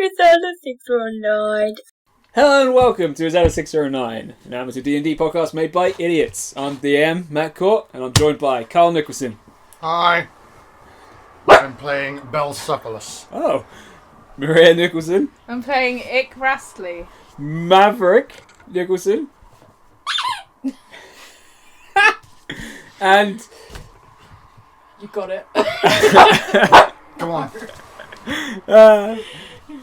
Is that a 609? Hello and welcome to Zelda 609, an amateur D&D podcast made by idiots. I'm DM, Matt Court, and I'm joined by Carl Nicholson. Hi. I'm playing Belcephalus. Oh, Maria Nicholson. I'm playing Ick Rastley. Maverick Nicholson. And... You got it. Come on.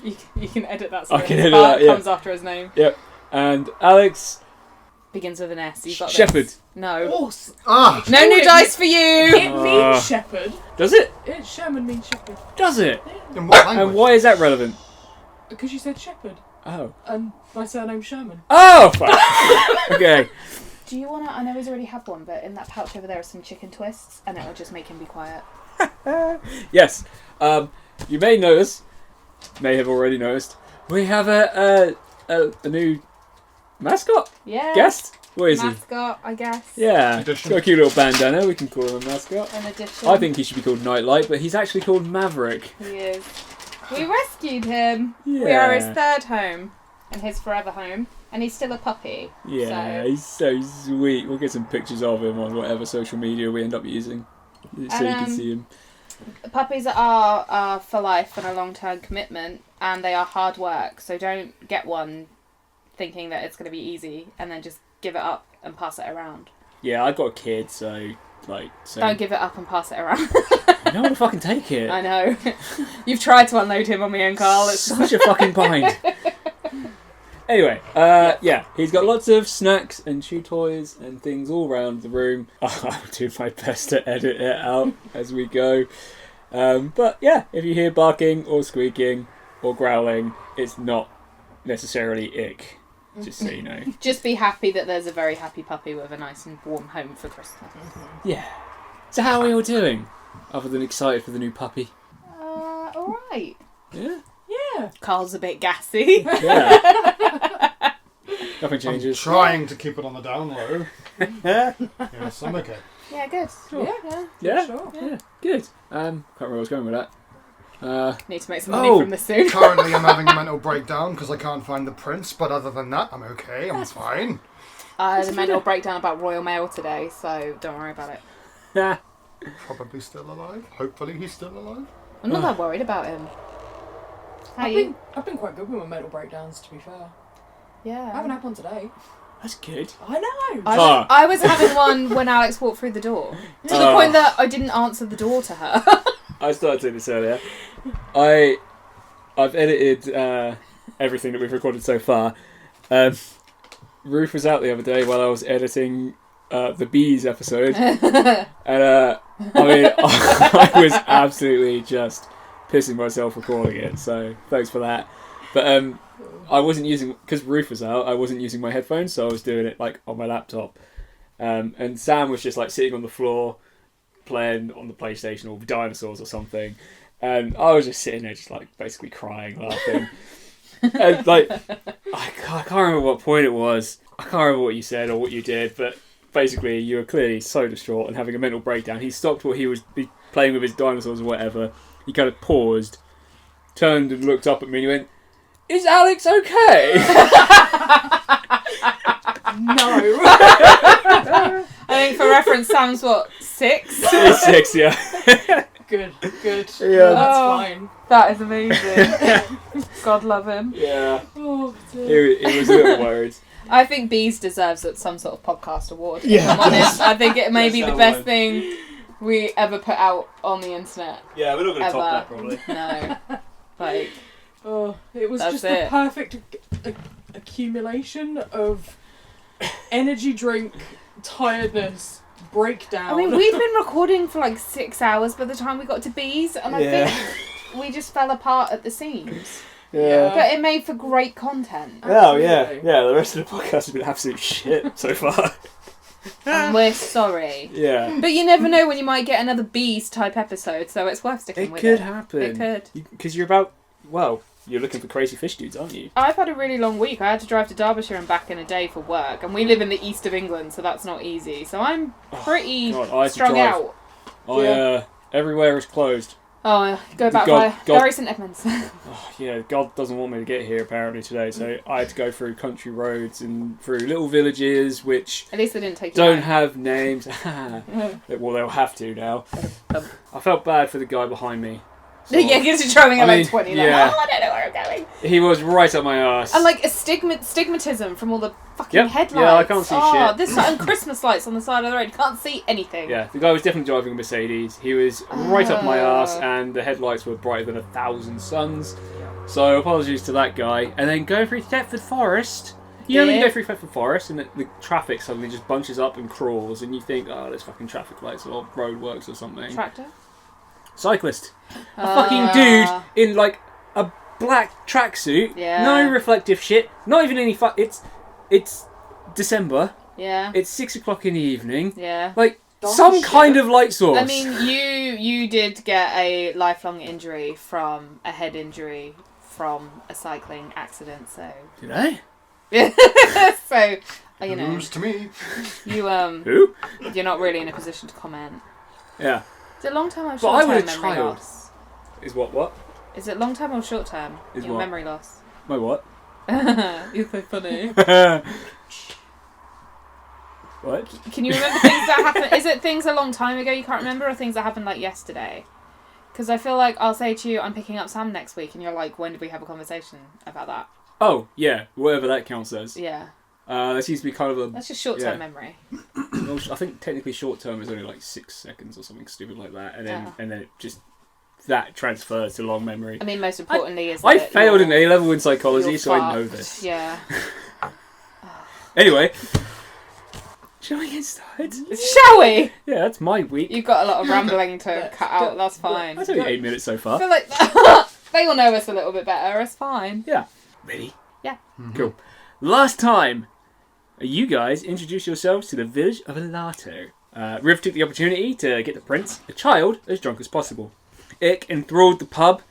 You can edit that. So I can edit that, yeah. Comes after his name. Yep. And Alex... Begins with an S. You got Shepherd. This. No. Horse. Ah! No new dice for you. It means shepherd. Does it? Sherman means shepherd. Does it? In what language? And why is that relevant? Because you said shepherd. Oh. And my surname's Sherman. Oh, fuck. Okay. Do you wanna? I know he's already had one, but in that pouch over there are some chicken twists, and it will just make him be quiet. Yes. You may notice, may have already noticed, we have a new mascot? Yeah. Guest? What is Mascot, I guess. he? Yeah. Addition. Got a cute little bandana, we can call him a mascot. An addition. I think he should be called Nightlight, but he's actually called Maverick. He is. We rescued him. Yeah. We are his third home, and his forever home, and he's still a puppy. Yeah, So. he's so sweet. We'll get some pictures of him on whatever social media we end up using, so you can see him. Puppies are for life and a long-term commitment, and they are hard work. So don't get one thinking that it's going to be easy, and then just give it up and pass it around. Yeah, I've got a kid, so... Don't give it up and pass it around. I don't want to fucking take it. I know. You've tried to unload him on me and Carl. It's Such a fucking bind. Anyway, yeah, he's got lots of snacks and chew toys and things all around the room. I'll do my best to edit it out as we go. But yeah, if you hear barking or squeaking or growling, it's not necessarily ick. Just so you know. Just be happy that there's a very happy puppy with a nice and warm home for Christmas. Yeah. So how are we all doing? Other than excited for the new puppy? Alright. Yeah? Yeah. Carl's a bit gassy. Yeah. Nothing I'm changes. trying to keep it on the down low. Yes, I'm okay. Yeah, good. Sure. Yeah. Yeah? Sure. Yeah. Good. Can't remember where I was going with that. Need to make some money from this soon. Currently I'm having a mental breakdown because I can't find the prince, but other than that, I'm okay. I'm fine. I had a mental breakdown about Royal Mail today, so don't worry about it. Probably still alive. Hopefully he's still alive. I'm not that worried about him. How I've you? been quite good with my mental breakdowns, to be fair. Yeah. I haven't had one today. That's good. I know. I was having one when Alex walked through the door. To the point that I didn't answer the door to her. I started doing this earlier. I've edited everything that we've recorded so far. Ruth was out the other day while I was editing the Bees episode. And I mean, I was absolutely just pissing myself recording it, so thanks for that. But I wasn't using, because Ruth was out, I wasn't using my headphones, so I was doing it like on my laptop. And Sam was just like sitting on the floor playing on the PlayStation or dinosaurs or something, and I was just sitting there just like basically crying, laughing. And like I can't remember what point it was, I can't remember what you said or what you did, but basically you were clearly so distraught and having a mental breakdown. He stopped what he was playing with his dinosaurs or whatever, he kind of paused, turned and looked up at me and he went, "Is Alex okay?" No. I think for reference, Sam's what, 6? He's 6, yeah. Good. Yeah. That's Oh. fine. That is amazing. God love him. Yeah. Oh, dear. He was a little worried. I think Bees deserves some sort of podcast award. Yeah. If I'm honest. I think it may be the That's best one. thing we ever put out on the internet. Yeah, we're not going to Ever. top that probably. No. Like, Oh, it was That's just it. the perfect accumulation of energy drink, tiredness, breakdown. I mean, we'd been recording for like 6 hours by the time we got to Bees, and I Yeah. think we just fell apart at the seams. Yeah. But it made for great content. Oh, yeah. Absolutely. Yeah, the rest of the podcast has been absolute shit so far. And we're sorry. Yeah. But you never know when you might get another Bees type episode, so it's worth sticking It with could it. happen. It could. Because you're about, well, you're looking for crazy fish dudes, aren't you? I've had a really long week. I had to drive to Derbyshire and back in a day for work, and we live in the east of England, so that's not easy. So I'm pretty God, I had to strung drive. out. Everywhere is closed. Oh, go back God- by God- Bury St Edmunds. Oh, yeah, God doesn't want me to get here apparently today, so I had to go through country roads and through little villages which At least they didn't take you don't out. have names. Well, they'll have to now. I felt bad for the guy behind me. So, Yeah, because you're driving at I like mean, 20. yeah. Like, oh, I don't know where I'm going. he was right up my arse. And like a stigmatism from all the fucking Yep. headlights. Yeah, I can't see shit. This and Christmas lights on the side of the road. You can't see anything. Yeah, the guy was definitely driving a Mercedes. He was right up my arse, and the headlights were brighter than 1,000 suns. So apologies to that guy. And then go through Thetford Forest. You know when you go through Thetford Forest and the traffic suddenly just bunches up and crawls, and you think, oh, there's fucking traffic lights or roadworks or something. Tractor? Cyclist. A fucking dude in like a black tracksuit. Yeah. No reflective shit. Not even any It's December. Yeah. It's 6 o'clock in the evening. Yeah. Like Dark some shit. kind of light source. I mean, you did get a lifelong injury from a head injury from a cycling accident, so Did I? so you know News to me. you Who? you're not really in a position to comment. Yeah. Is it long term or But short I term was a memory child. loss? Is what? Is it long term or short term? Is Your what? memory loss. My what? You're so funny. What? Can you remember things that happened? Is it things a long time ago you can't remember, or things that happened like yesterday? Because I feel like I'll say to you, I'm picking up Sam next week, and you're like, when did we have a conversation about that? Oh, yeah. Whatever that counts as. Yeah, That seems to be kind of a... that's just short-term Yeah. memory. Well, I think technically short term is only like 6 seconds or something stupid like that. And then it just... That transfers to long memory. I mean, most importantly is I that failed you're- in A-level in psychology, you're so I know fucked. this. Yeah. Anyway... Shall we get started? Shall we? Yeah, that's my week. You've got a lot of rambling to Let's cut out. go. That's fine. That's only 8 minutes so I far. feel like they all know us a little bit better. It's fine. Yeah. Ready? Yeah. Cool. Last time, you guys introduced yourselves to the village of Alato. Riv took the opportunity to get the prince, a child, as drunk as possible. Ick enthralled the pub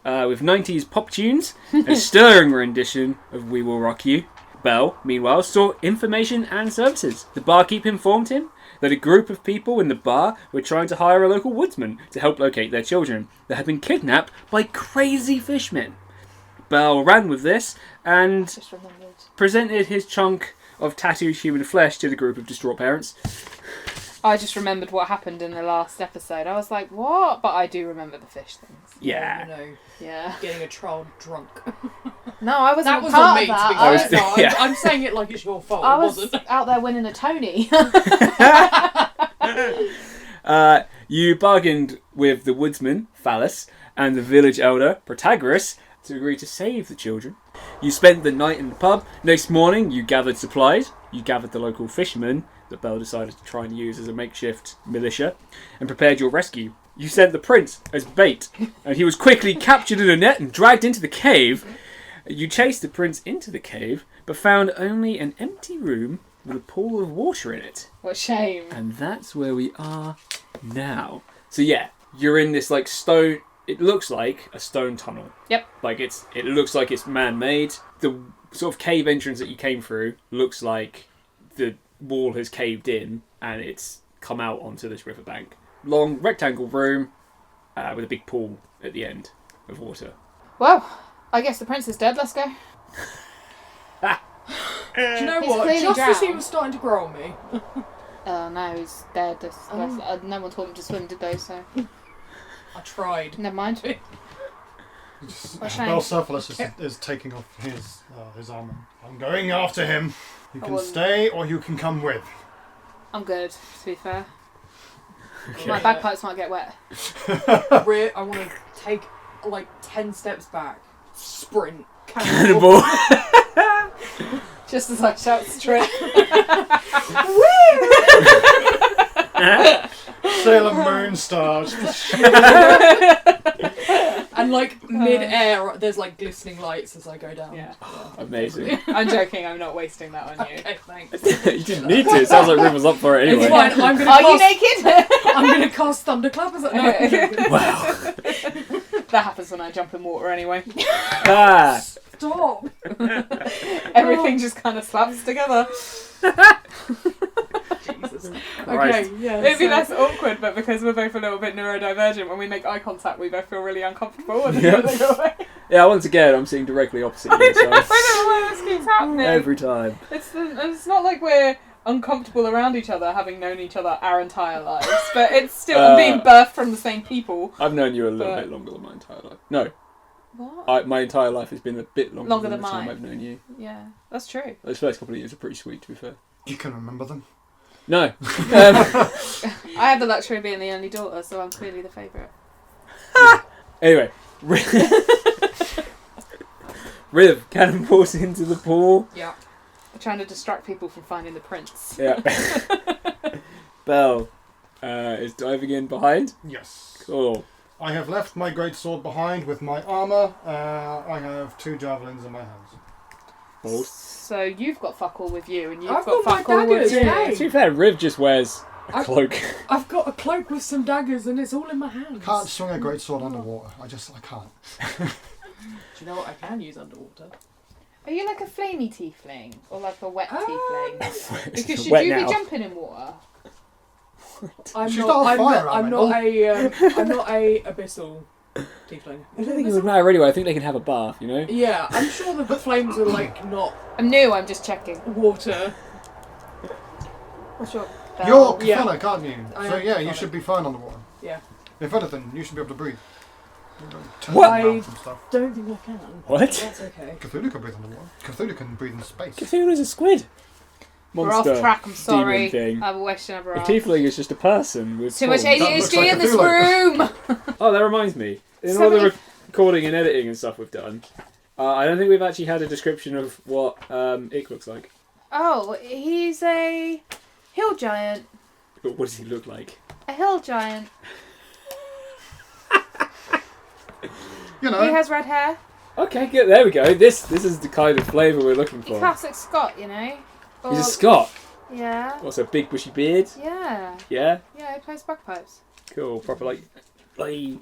with 90s pop tunes and a stirring rendition of We Will Rock You. Bell, meanwhile, sought information and services. The barkeep informed him that a group of people in the bar were trying to hire a local woodsman to help locate their children that had been kidnapped by crazy fishmen. Bell ran with this and Just remembered. presented his chunk of tattooed human flesh to the group of distraught parents. I just remembered what happened in the last episode. I was like, what? But I do remember the fish things. Yeah. You know, Yeah. getting a child drunk. No, I wasn't That was part on me, of to that. be I honest. was, No, Yeah. I'm saying it like it's your fault. I It was wasn't. out there winning a Tony. You bargained with the woodsman, Phallus, and the village elder, Protagoras, to agree to save the children. You spent the night in the pub. Next morning, you gathered supplies. You gathered the local fishermen that Bell decided to try and use as a makeshift militia, and prepared your rescue. You sent the prince as bait, and he was quickly captured in a net and dragged into the cave. You chased the prince into the cave, but found only an empty room with a pool of water in it. What shame. And that's where we are now. So yeah, you're in this like stone. It looks like a stone tunnel. Yep. Like it looks like it's man-made. The sort of cave entrance that you came through looks like the wall has caved in and it's come out onto this riverbank. Long rectangle room with a big pool at the end of water. Well, I guess the prince is dead. Let's go. Do you know He's what? clearly Just as he drowned. was starting to grow on me, Oh no, he's dead. No one taught him to swim, did they? So I tried. never mind. What shame. Bell Cephalus is taking off his armor. I'm going after him. You can stay or you can come with. I'm good, to be fair. Okay. My bagpipes might get wet. I want to take like 10 steps back, sprint, Cannibal. Just as I shout straight. Sailor Moon stars. and like mid-air, there's like glistening lights as I go down. Yeah. Amazing. I'm joking, I'm not wasting that on you. Okay, thanks. You didn't need to. It sounds like Riv was up for it It's anyway. fine. I'm gonna Are you cast. naked? I'm gonna cast thunderclap. Is that no? Wow. That happens when I jump in water anyway. Ah. Stop. Everything just kind of slaps together. Jesus. Okay, yeah. It'd be so- less awkward, but because we're both a little bit neurodivergent, when we make eye contact, we both feel really uncomfortable. And Yeah. then go away. Yeah, once again, I'm sitting directly opposite I you, don't know so why this keeps happening. every time. It's not like we're uncomfortable around each other, having known each other our entire lives, but it's still being birthed from the same people. I've known you a little But- bit longer than my entire life. No, What? my entire life has been a bit longer Than the time mine. I've known you. Yeah, that's true. Those first couple of years are pretty sweet, to be fair. You can remember them. No. I have the luxury of being the only daughter, so I'm clearly the favourite. Anyway. Riv cannonballs into the pool. Yeah. I'm trying to distract people from finding the prince. Yeah. Belle is diving in behind. Yes. Cool. I have left my great sword behind with my armour. I have 2 javelins in my hands. Balls. So you've got fuck all with you, and you've I've got got fuck my all with daggers, you. yeah. To be fair, Riv just wears a I- cloak. I've got a cloak with some daggers and it's all in my hands. Can't swing a great sword underwater. I can't. Do you know what I can use underwater? Are you like a flamey tiefling or like a wet tiefling? Because It's should wet you now. be jumping in water? I'm She's not. not I'm on fire, not. I'm Alan. not a. I'm not a abyssal tiefling. I don't think it would matter anyway. I think they can have a bath, you know? Yeah, I'm sure the flames are like not I'm new. I'm just checking. water. What's your You're Yeah. Kafana, can't you? I So am yeah, you Kafana. should be fine underwater. Yeah. If anything, you should be able to breathe. You don't turn What? around from stuff. Don't think I can. What? That's okay. Cthulhu can breathe underwater. Cthulhu can breathe in space. Cthulhu's a squid. We're off Monster. track. I'm sorry. thing. I've always never A asked. tiefling is just a person with Too much horns. That looks ADHD like in this Cthulhu. room. Oh, that reminds me. In all the 70 recording and editing and stuff we've done, I don't think we've actually had a description of what Ick looks like. Oh, he's a hill giant. But what does he look like? A hill giant. You know, He has red hair. Okay, good. There we go. This is the kind of flavour we're looking He's for. classic Scot, you know. He's a Or- Scot. Yeah. Also, big bushy beard. Yeah. Yeah. Yeah, he plays bagpipes. Cool. Proper like. I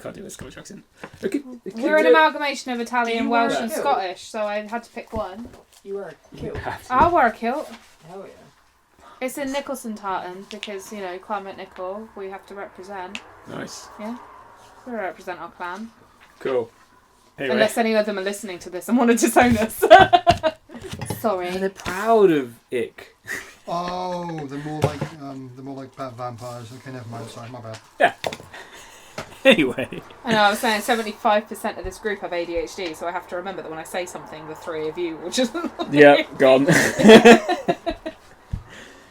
can't do this Scottish accent. Okay. We're an amalgamation of Do Italian, you Welsh, wear a and kilt? Scottish, so I had to pick one. You wear a kilt. I'll wear a kilt. Hell yeah. It's in Nicholson tartan because, you know, Climate Nickel, we have to represent. Nice. We represent our clan. Cool. Anyway. Unless any of them are listening to this and want to disown us. Sorry. They're proud of Ick. oh, they're more like bad vampires. Okay, never mind. Sorry, my bad. Anyway. I know, I was saying 75% of this group have ADHD, so I have to remember that when I say something, the 3 of you will just... Yeah, gone.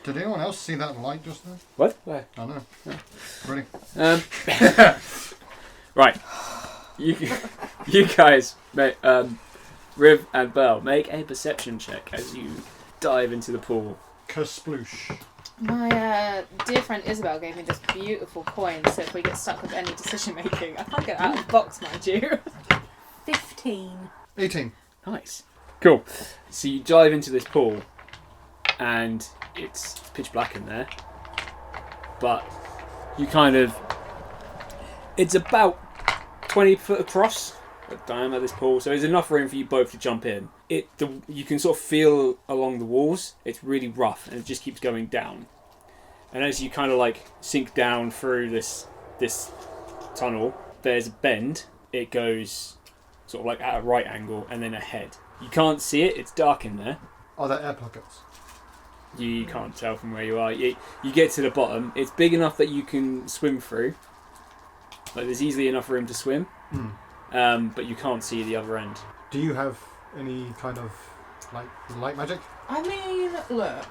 Did anyone else see that light just there? What? Where? I know. Yeah. Ready? Right. You guys, Riv and Belle, make a perception check as you dive into the pool. Kersploosh. My dear friend Isabel gave me this beautiful coin, so if we get stuck with any decision making, I can't get out of the box, mind you. 15. 18. Nice. Cool. So you dive into this pool, and it's pitch black in there, but you kind of... It's about 20 foot across the diameter of this pool, so there's enough room for you both to jump in. You can sort of feel along the walls, it's really rough, and it just keeps going down. And as you kind of like sink down through this tunnel, there's a bend. It goes sort of like at a right angle and then ahead. You can't see it, it's dark in there. Oh, they're air pockets. You can't tell from where you are. You get to the bottom. It's big enough that you can swim through. Like there's easily enough room to swim, but you can't see the other end. Do you have any kind of light magic? I mean, look.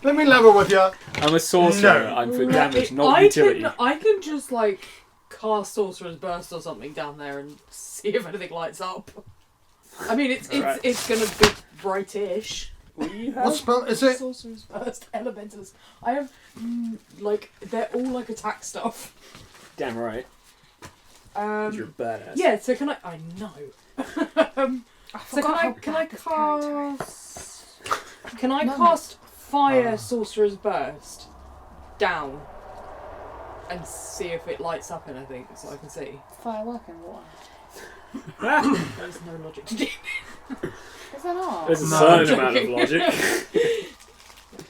Let me level with you. I'm a sorcerer. No. I'm for damage, not utility. I can just like cast Sorcerer's Burst or something down there and see if anything lights up. I mean, it's Alright. it's gonna be brightish. What spell is it? Sorcerer's Burst, Elementals. I have like they're all like attack stuff. Damn right. 'Cause you're a badass. Yeah. So can I know. So can I cast Fire Sorcerer's Burst down and see if it lights up anything so I can see? Firework and water. There's no logic to do. Is that not? There's a No. certain amount of logic.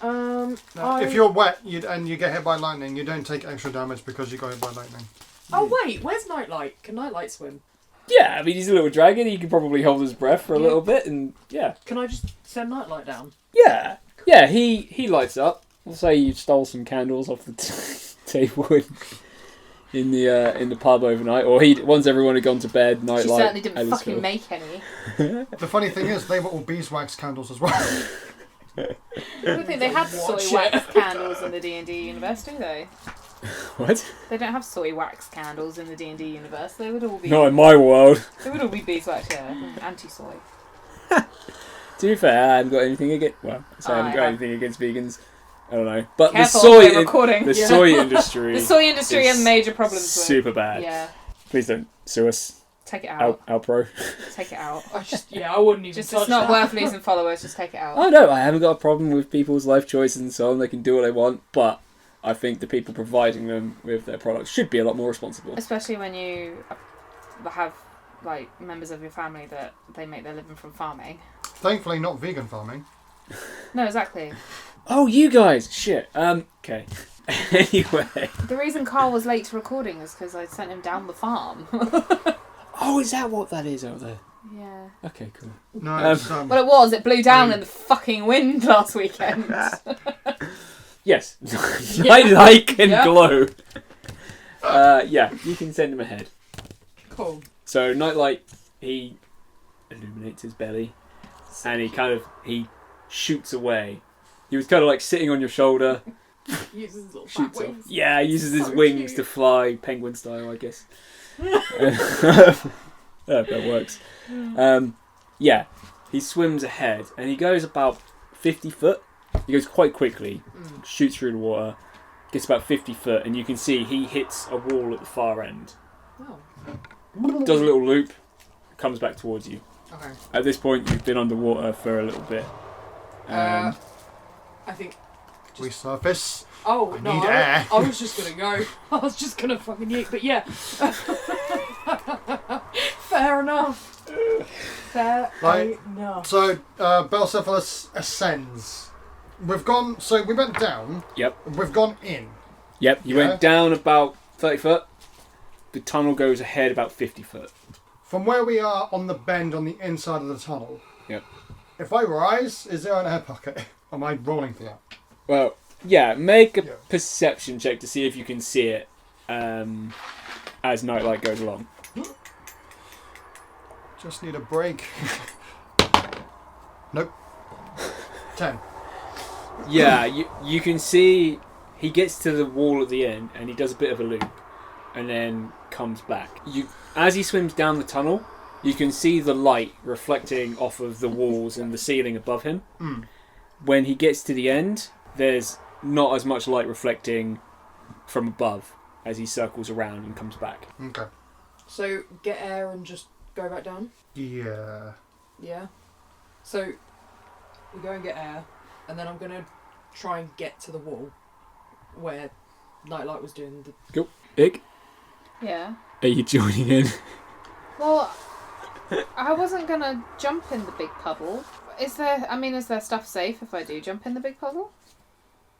If you're wet and you get hit by lightning, you don't take extra damage because you got hit by lightning. Oh wait, where's Nightlight? Can Nightlight swim? Yeah, I mean, he's a little dragon. He can probably hold his breath for a little bit, and yeah. Can I just send Nightlight down? Yeah. Yeah, he lights up. We'll say you stole some candles off the table in the pub overnight, or once everyone had gone to bed, Nightlight. She certainly didn't fucking make any. The funny thing is, they were all beeswax candles as well. I don't think they had soy wax candles in the D&D universe, do they? What? They don't have soy wax candles in the D&D universe. They would all be. Not in my world. They would all be beeswax, yeah. Anti-soy. To be fair, I haven't got anything against. Well, I haven't got have. anything against vegans. I don't know, but Careful, the we're recording. the soy industry. The soy industry is has major problems with. Super bad. Yeah. Please don't sue us. Take it out. Alpro. Take it out. I wouldn't even Just touch it's not that. worth losing followers. Just take it out. Oh no, I haven't got a problem with people's life choices and so on. They can do what they want, but I think the people providing them with their products should be a lot more responsible. Especially when you have like members of your family that they make their living from farming. Thankfully, not vegan farming. No, exactly. Oh, you guys! Shit. Okay. Anyway. The reason Carl was late to recording is because I sent him down the farm. Oh, is that what that is over there? Yeah. Okay, cool. No, Well, it was. It blew down in the fucking wind last weekend. Yes. Nightlight can Yep. glow. Yeah, you can send him ahead. Cool. So Nightlight, he illuminates his belly, and he shoots away. He was kind of like sitting on your shoulder. Uses his little Shoots fat off. wings. Yeah, he uses his So wings cute. to fly, penguin style, I guess. That works. Yeah, he swims ahead, and he goes about 50 foot. He goes quite quickly, shoots through the water, gets about 50 foot, and you can see he hits a wall at the far end. Oh. Does a little loop, comes back towards you. Okay. At this point, you've been underwater for a little bit. I think. we surface. Oh I no! need air. I was just gonna go. I was just gonna fucking yeet. But yeah. Fair enough. Fair Right. enough. So, Belcephalus ascends. We've gone. So we went down. Yep. We've gone in. Yep, you Yeah. went down about 30 foot. The tunnel goes ahead about 50 foot. From where we are on the bend on the inside of the tunnel. Yep. If I rise, is there an air pocket? Am I rolling for that? Well, yeah, make a Yeah. perception check to see if you can see it as Nightlight goes along. Just need a break. Nope. 10. Yeah, you can see he gets to the wall at the end and he does a bit of a loop and then comes back. As he swims down the tunnel, you can see the light reflecting off of the walls and the ceiling above him. Mm. When he gets to the end, there's not as much light reflecting from above as he circles around and comes back. Okay. So get air and just go back down. Yeah. Yeah. So we go and get air, and then I'm gonna try and get to the wall where Nightlight was doing the. Ig, Yeah. are you joining in? Well, I wasn't gonna jump in the big puddle. Is there stuff safe if I do jump in the big puddle?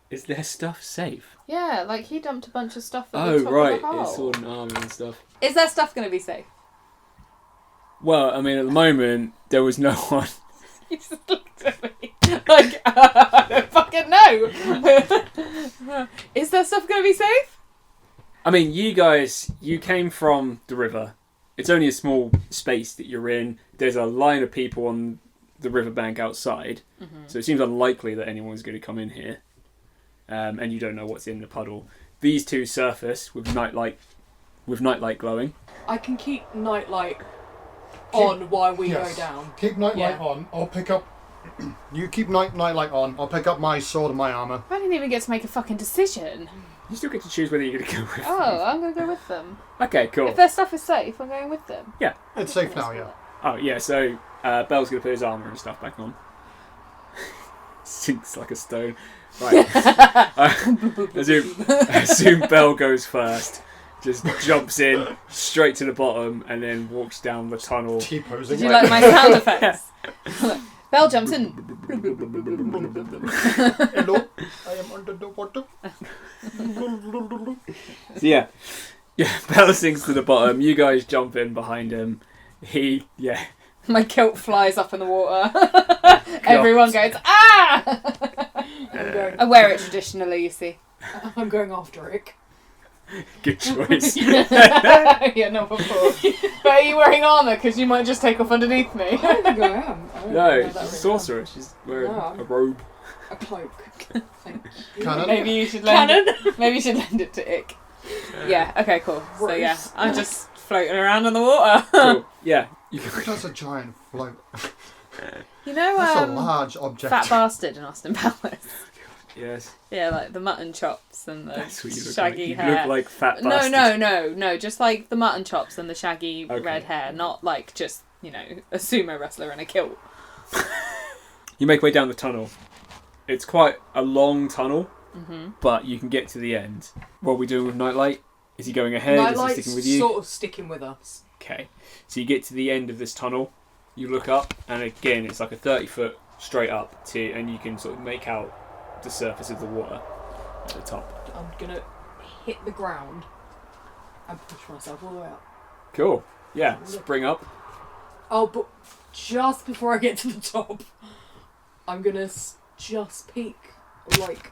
Is their stuff safe? Yeah, like he dumped a bunch of stuff at the Oh, top right. of the hole. It's sword and armour and stuff. Is their stuff gonna be safe? Well, I mean, at the moment, there was no one. You just looked at me like, I don't fucking know. Is their stuff going to be safe? I mean, you came from the river. It's only a small space that you're in. There's a line of people on the riverbank outside. Mm-hmm. So it seems unlikely that anyone's going to come in here. And you don't know what's in the puddle. These two surface with nightlight glowing. I can keep Nightlight on while we Yes. go down. Keep nightlight Yeah. on. I'll pick up. You keep nightlight on. I'll pick up my sword and my armour. I didn't even get to make a fucking decision. You still get to choose whether you're going to go with Oh, I'm going to go with them. Okay, cool. If their stuff is safe, I'm going with them. It's safe now, yeah. Oh, yeah, so Bell's going to put his armour and stuff back on. Sinks like a stone. Right. Assume Bell goes first. Just jumps in, straight to the bottom, and then walks down the tunnel. T-posing. Did you like my sound effects? Belle jumps in. Hello, I am under the water. So yeah, Bella sinks to the bottom. You guys jump in behind him. My kilt flies up in the water. Everyone goes, ah! I wear it traditionally, you see. I'm going after Rick. Good choice. Yeah, number 4. But are you wearing armour? Because you might just take off underneath me. I don't think I am. I don't No, know she's that a really sorcerer. She's wearing No. a robe. well. A cloak. Thank you. Cannon. Maybe you should lend it to Ick. Yeah, okay, cool. So yeah, Gross. I'm just floating around in the water. Cool. Yeah. That's a giant float. You know, That's a large object. Fat Bastard in Austin Powers. Yes. Yeah, like the mutton chops and the That's what you look shaggy like. You hair. look like Fat No, Bastard. no, just like the mutton chops and the shaggy Okay. red hair, not like just, you know, a sumo wrestler in a kilt. You make way down the tunnel. It's quite a long tunnel, Mm-hmm. but you can get to the end. What are we doing with Nightlight? Is he going ahead? Is he Nightlight's sticking with you? sort of sticking with us. Okay. So you get to the end of this tunnel, you look up, and again, it's like a 30-foot straight up to, and you can sort of make out the surface of the water at the top. I'm gonna hit the ground and push myself all the way up. Cool. Yeah. Spring up. Oh, but just before I get to the top, I'm gonna just peek like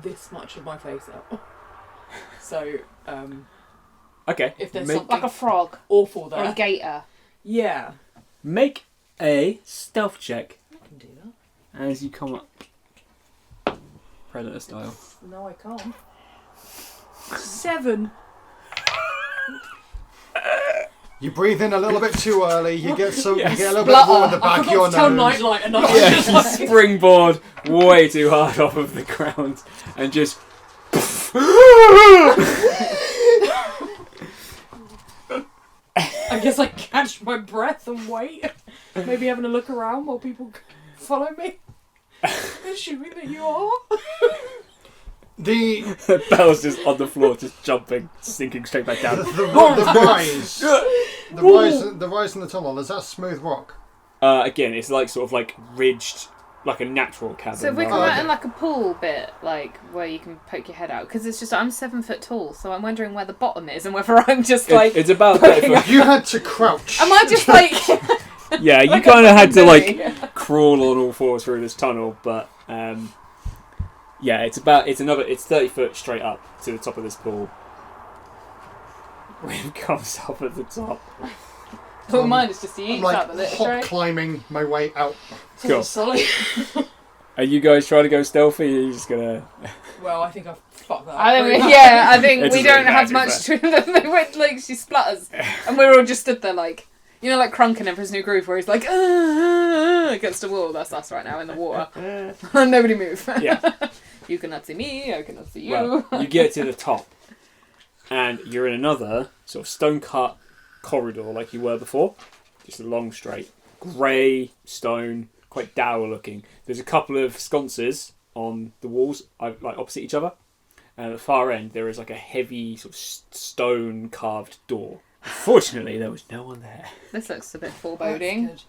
this much of my face out. So, Okay. if there's Make- something Like a frog awful or a there, gator. yeah, Make a stealth check I can do that. as you come up. Predator style. No, I can't. 7. You breathe in a little bit too early. You get Yes. you get a little bit more in the I back of forgot your to tell nose. Nightlight and I was Yeah, just you like, springboard way too hard off of the ground and just. I guess I catch my breath and wait. Maybe having a look around while people follow me. Assuming that you are. The Belle's just on the floor, just jumping, sinking straight back down. the rise, the rise in the tunnel. Is that smooth rock? Again, it's like sort of like ridged, like a natural cabin. So if we rather come than- out in like a pool bit, like where you can poke your head out, because it's just I'm 7 foot tall, so I'm wondering where the bottom is and whether I'm just like. it's about poking 30 foot. You had to crouch. Am I just like? Yeah, you like kind a of had to fucking like crawl on all fours through this tunnel, but yeah, it's 30 foot straight up to the top of this pool. Rim comes up at the top. Well, mine is just the I'm eats like out the little hop tray. climbing my way out. Cool. Solid. Are you guys trying to go stealthy? Or are you just gonna? Well, I think I've fucked that up. I pretty think, much. yeah, I think It's we a very don't have bad much to. They went like she splutters, and we were all just stood there like, you know, like Crunkin in his new groove, where he's like against the wall. That's us right now in the water. Nobody move. Yeah. You cannot see me. I cannot see you. Well, you get to the top, and you're in another sort of stone-cut corridor like you were before. Just a long, straight, grey stone, quite dour looking. There's a couple of sconces on the walls, like opposite each other. And at the far end, there is like a heavy sort of stone carved door. Unfortunately, there was no one there. This looks a bit That's foreboding. good.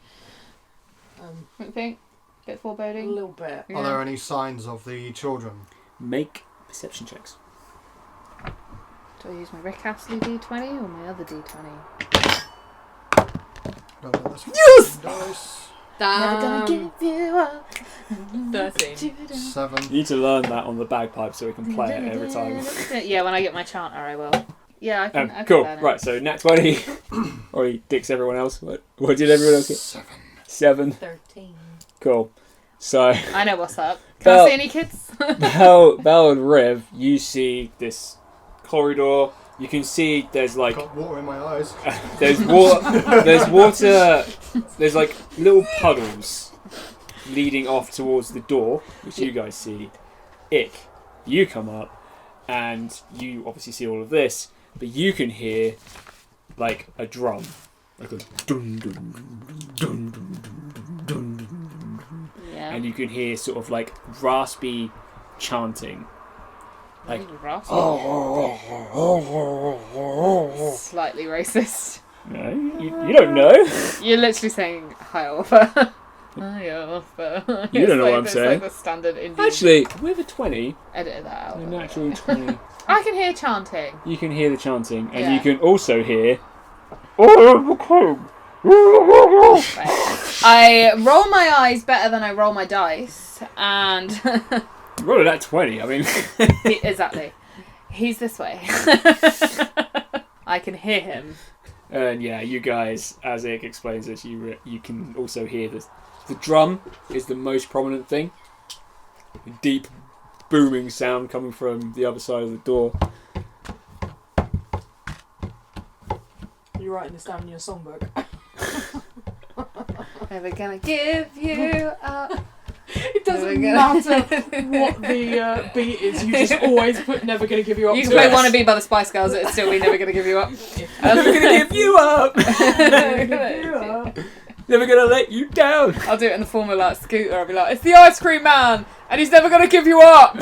Don't you think? Bit A foreboding. little bit. Yeah. Are there any signs of the children? Make perception checks. Do I use my Rick Astley D20 or my other D20? No, no, that's Yes! Dice. Never gonna give you up. 13. 7. You need to learn that on the bagpipe so we can play it every time. Yeah, when I get my chanter, I will. Yeah, I can. I can Cool. learn it. Right, so nat 20. Or he dicks everyone else. What did everyone else get? 7. 7. 13. Cool. So, I know what's up. Can Belle- I see any kids? Belle and Riv, you see this corridor. You can see there's like Got water in my eyes. there's water. There's like little puddles leading off towards the door, which you guys see. Ick, you come up, and you obviously see all of this, but you can hear like a drum, like a dun dun dun dun dun dun dun, Yeah. and you can hear sort of like raspy chanting. Like, Ross. oh, Slightly racist. no, you don't know. You're literally saying hi, Oliver. Oh, yeah, but You don't know what I'm it's saying. like the standard Indian. Actually, with a 20, Edited that out. a natural 20, I can hear chanting. you can hear the chanting, and Yeah. you can also hear. Oh, Right. I roll my eyes better than I roll my dice, and roll at 20. I mean, exactly, he's this way. I can hear him. and yeah, you guys, as Ick explains this, you can also hear this. The drum is the most prominent thing. The deep, booming sound coming from the other side of the door. You're writing this down in your songbook. Never gonna give you up. It doesn't Never matter gonna- what the beat is. You just always put "Never Gonna Give You Up." You can to play it. "Wanna Be" by the Spice Girls. It'd still be "Never Gonna Give You Up." Never gonna give you up. Never Gonna Give You Up. Never gonna let you down. I'll do it in the form of like Scooter. I'll be like, "It's the ice cream man, and he's never gonna give you up.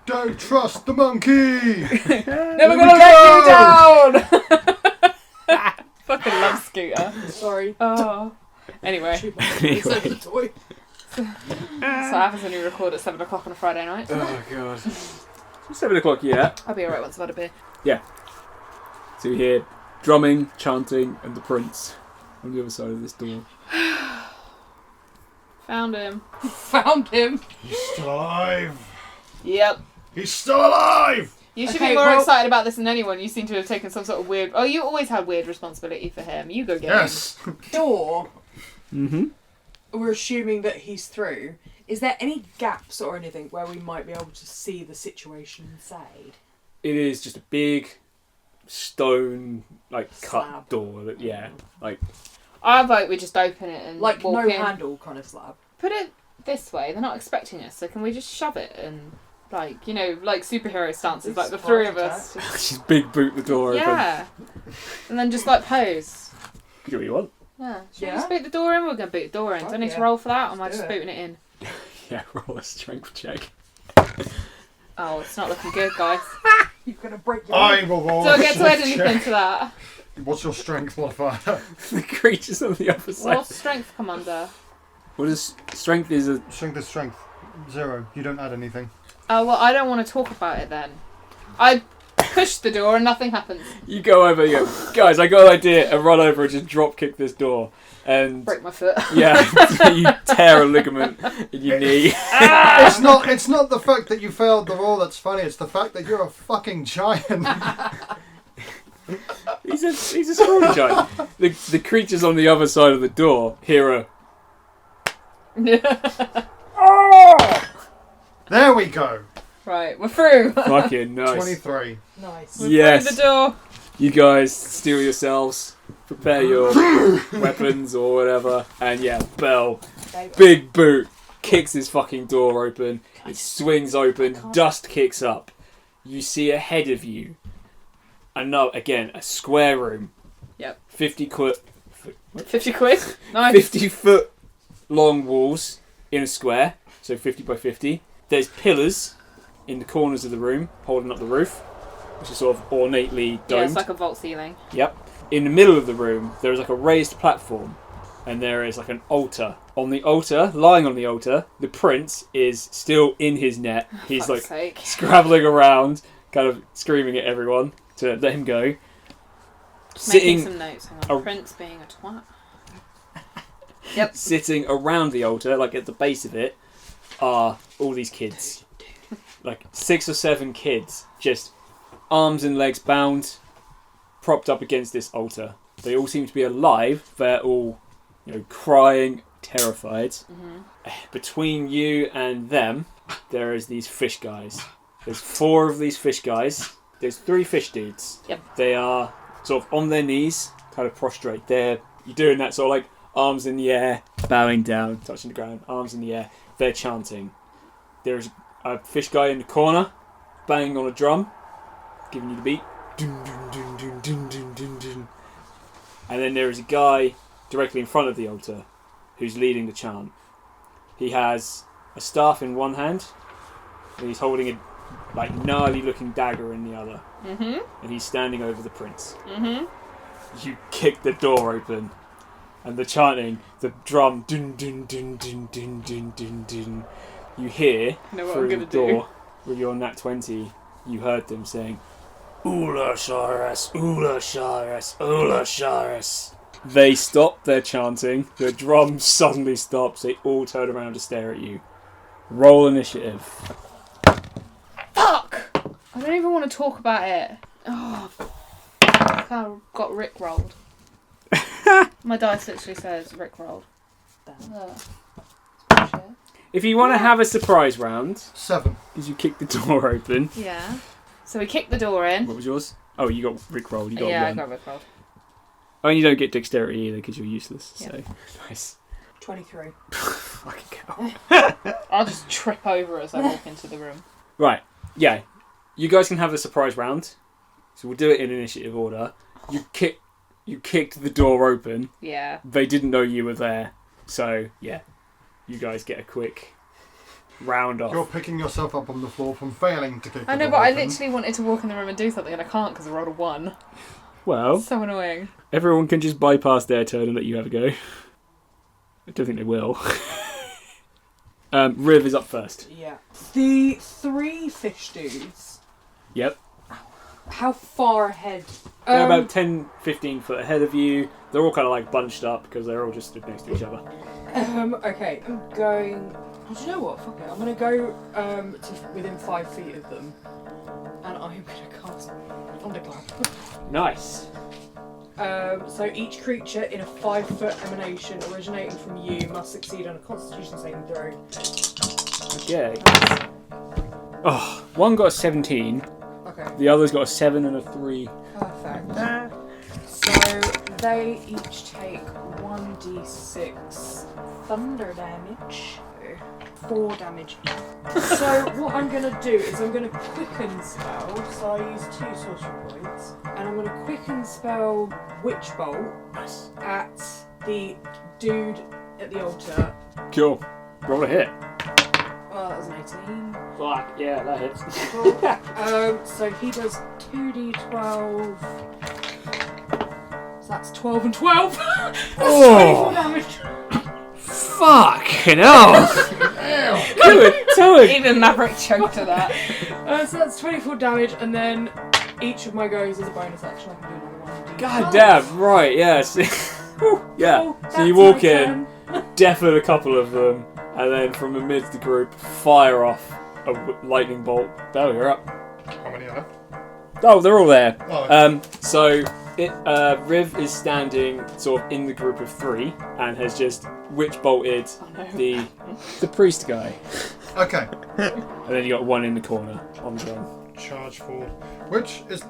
Don't trust the monkey! Never gonna let you down." Fucking love Scooter. Sorry. Oh. Anyway, Too much. Anyway. It's like a toy. so what happens when you record at 7 o'clock on a Friday night? Oh god. It's 7 o'clock yet. I'll be alright once I've had a beer. So you hear drumming, chanting, and the prince on the other side of this door. Found him. Found him. He's still alive! Yep. He's still alive! You should Okay, be more well- excited about this than anyone. You seem to have taken some sort of weird... Oh, you always had weird responsibility for him. You go get Yes! Door. Mm-hmm. We're assuming that he's through. Is there any gaps or anything where we might be able to see the situation inside? It is just a big stone, like, cut Slab. door. That, yeah, like... I vote we just open it and Like walk no in. handle kind of slab. Put it this way. They're not expecting us, so can we just shove it and... Like, you know, like superhero stances, like the three of us. Just big boot the door open. Yeah. And then just like pose. Do what you want. Yeah. Should we Yeah. just boot the door in? We're going to boot the door in. Do I need to yeah. roll for that or am I Let's just do it. booting it in? Yeah, roll a strength check. Oh, it's not looking good, guys. You're gonna break your I will roll Do I a get to add strength anything check. to that? What's your strength modifier? The creatures on the other side. What's strength come under? What is strength? Is a Strength is strength. 0. You don't add anything. Oh, well, I don't want to talk about it then. I push the door and nothing happens. you go over. You go, guys. I got an idea. And run over and just drop kick this door. And Break my foot. yeah, you tear a ligament in your knee. It's not the fact that you failed the roll that's funny, it's the fact that you're a fucking giant. He's a strong giant. The creatures on the other side of the door hear a. There we go. Right, we're through. Fucking nice. 23. Nice. We're Yes. through the door. You guys steel yourselves, prepare your weapons or whatever, and yeah, Bell, big boot, kicks his fucking door open. It swings open, dust kicks up. You see ahead of you, again, a square room. Yep. 50 quid, 50 quid. Nice. 50 foot long walls in a square, so 50 by 50. There's pillars in the corners of the room holding up the roof, which is sort of ornately domed. Yeah, it's like a vault ceiling. Yep. In the middle of the room, there is like a raised platform, and there is like an altar. On the altar, lying on the altar, the prince is still in his net. He's like Fuck's sake. scrabbling around, kind of screaming at everyone to let him go. Making Sitting, some notes. Hang on. Oh. Prince being a twat. Yep. sitting around the altar, like at the base of it, are all these kids, like 6 or 7 kids, just arms and legs bound, propped up against this altar. They all seem to be alive. They're all, crying, terrified. Mm-hmm. Between you and them, there is these fish guys. There's 4 of these fish guys. There's 3 fish dudes. Yep. They are sort of on their knees, kind of prostrate. You're doing that sort of like arms in the air, bowing down, touching the ground, arms in the air. They're chanting. There's a fish guy in the corner, banging on a drum, giving you the beat. Dun, dun, dun, dun, dun, dun, dun, dun. And then there is a guy directly in front of the altar who's leading the chant. He has a staff in one hand, and he's holding a gnarly looking dagger in the other. Mm-hmm. And he's standing over the prince. Mm-hmm. You kick the door open. and the chanting, the drum, dun dun dun dun dun dun dun dun. You hear know what through I'm the gonna door with your nat 20. You heard them saying, "Ulasaurus, Ulasaurus, Ulasaurus." They stop their chanting. The drum suddenly stops. They all turn around to stare at you. Roll initiative. Fuck! I don't even want to talk about it. Oh, I got rickrolled. My dice literally says rickrolled. If you want to have a surprise round, 7. because you kicked the door open. Yeah. So we kicked the door in. What was yours? Oh, you got rickrolled. You got Yeah, one. I got rickrolled. Oh, and you don't get dexterity either because you're useless. Yeah. So nice. 23. Fucking hell. I'll just trip over as I walk into the room. Right. Yeah. You guys can have a surprise round. So we'll do it in initiative order. You kicked the door open. Yeah. They didn't know you were there. So yeah, you guys get a quick round off. You're picking yourself up on the floor from failing to kick I the know, door but I open. literally wanted to walk in the room and do something, and I can't because I rolled a 1. Well, So annoying. everyone can just bypass their turn and let you have a go. I don't think they will. Riv is up first. Yeah. The 3 fish dudes. Yep. How far ahead? They're about 10, 15 foot ahead of you. They're all kind of like bunched up because they're all just stood next to each other. Okay, I'm going. Oh, do you know what? Fuck it. I'm gonna go to within 5 feet of them, and I'm gonna cast Thunderclap. Nice. So each creature in a 5-foot emanation originating from you must succeed on a Constitution saving throw. Okay. Oh, one got a 17. Okay. The other's got a 7 and a 3. Perfect. So they each take 1d6 thunder damage. 4 damage each. So what I'm going to do is I'm going to quicken spell. So I use 2 sorcery points. And I'm going to quicken spell Witch Bolt at the dude at the altar. Cool. Roll a hit. Oh, that was an 18. Fuck, yeah, that hits. So he does 2d12. So that's 12 and 12. That's 24 damage. Fucking hell. Do it. Even Maverick choked to that. So that's 24 damage, and then each of my goes as a bonus action. I can do another one. God damn, right, yes. Yeah. Cool, So you that's walk my in, deafen a couple of them, and then from amidst the group, fire off a lightning bolt. Belle, you're up. How many are left? Oh, they're all there. Oh, So Riv is standing sort of in the group of 3 and has just witch bolted the priest guy, okay. and then you got one in the corner on the ground. Charge forward.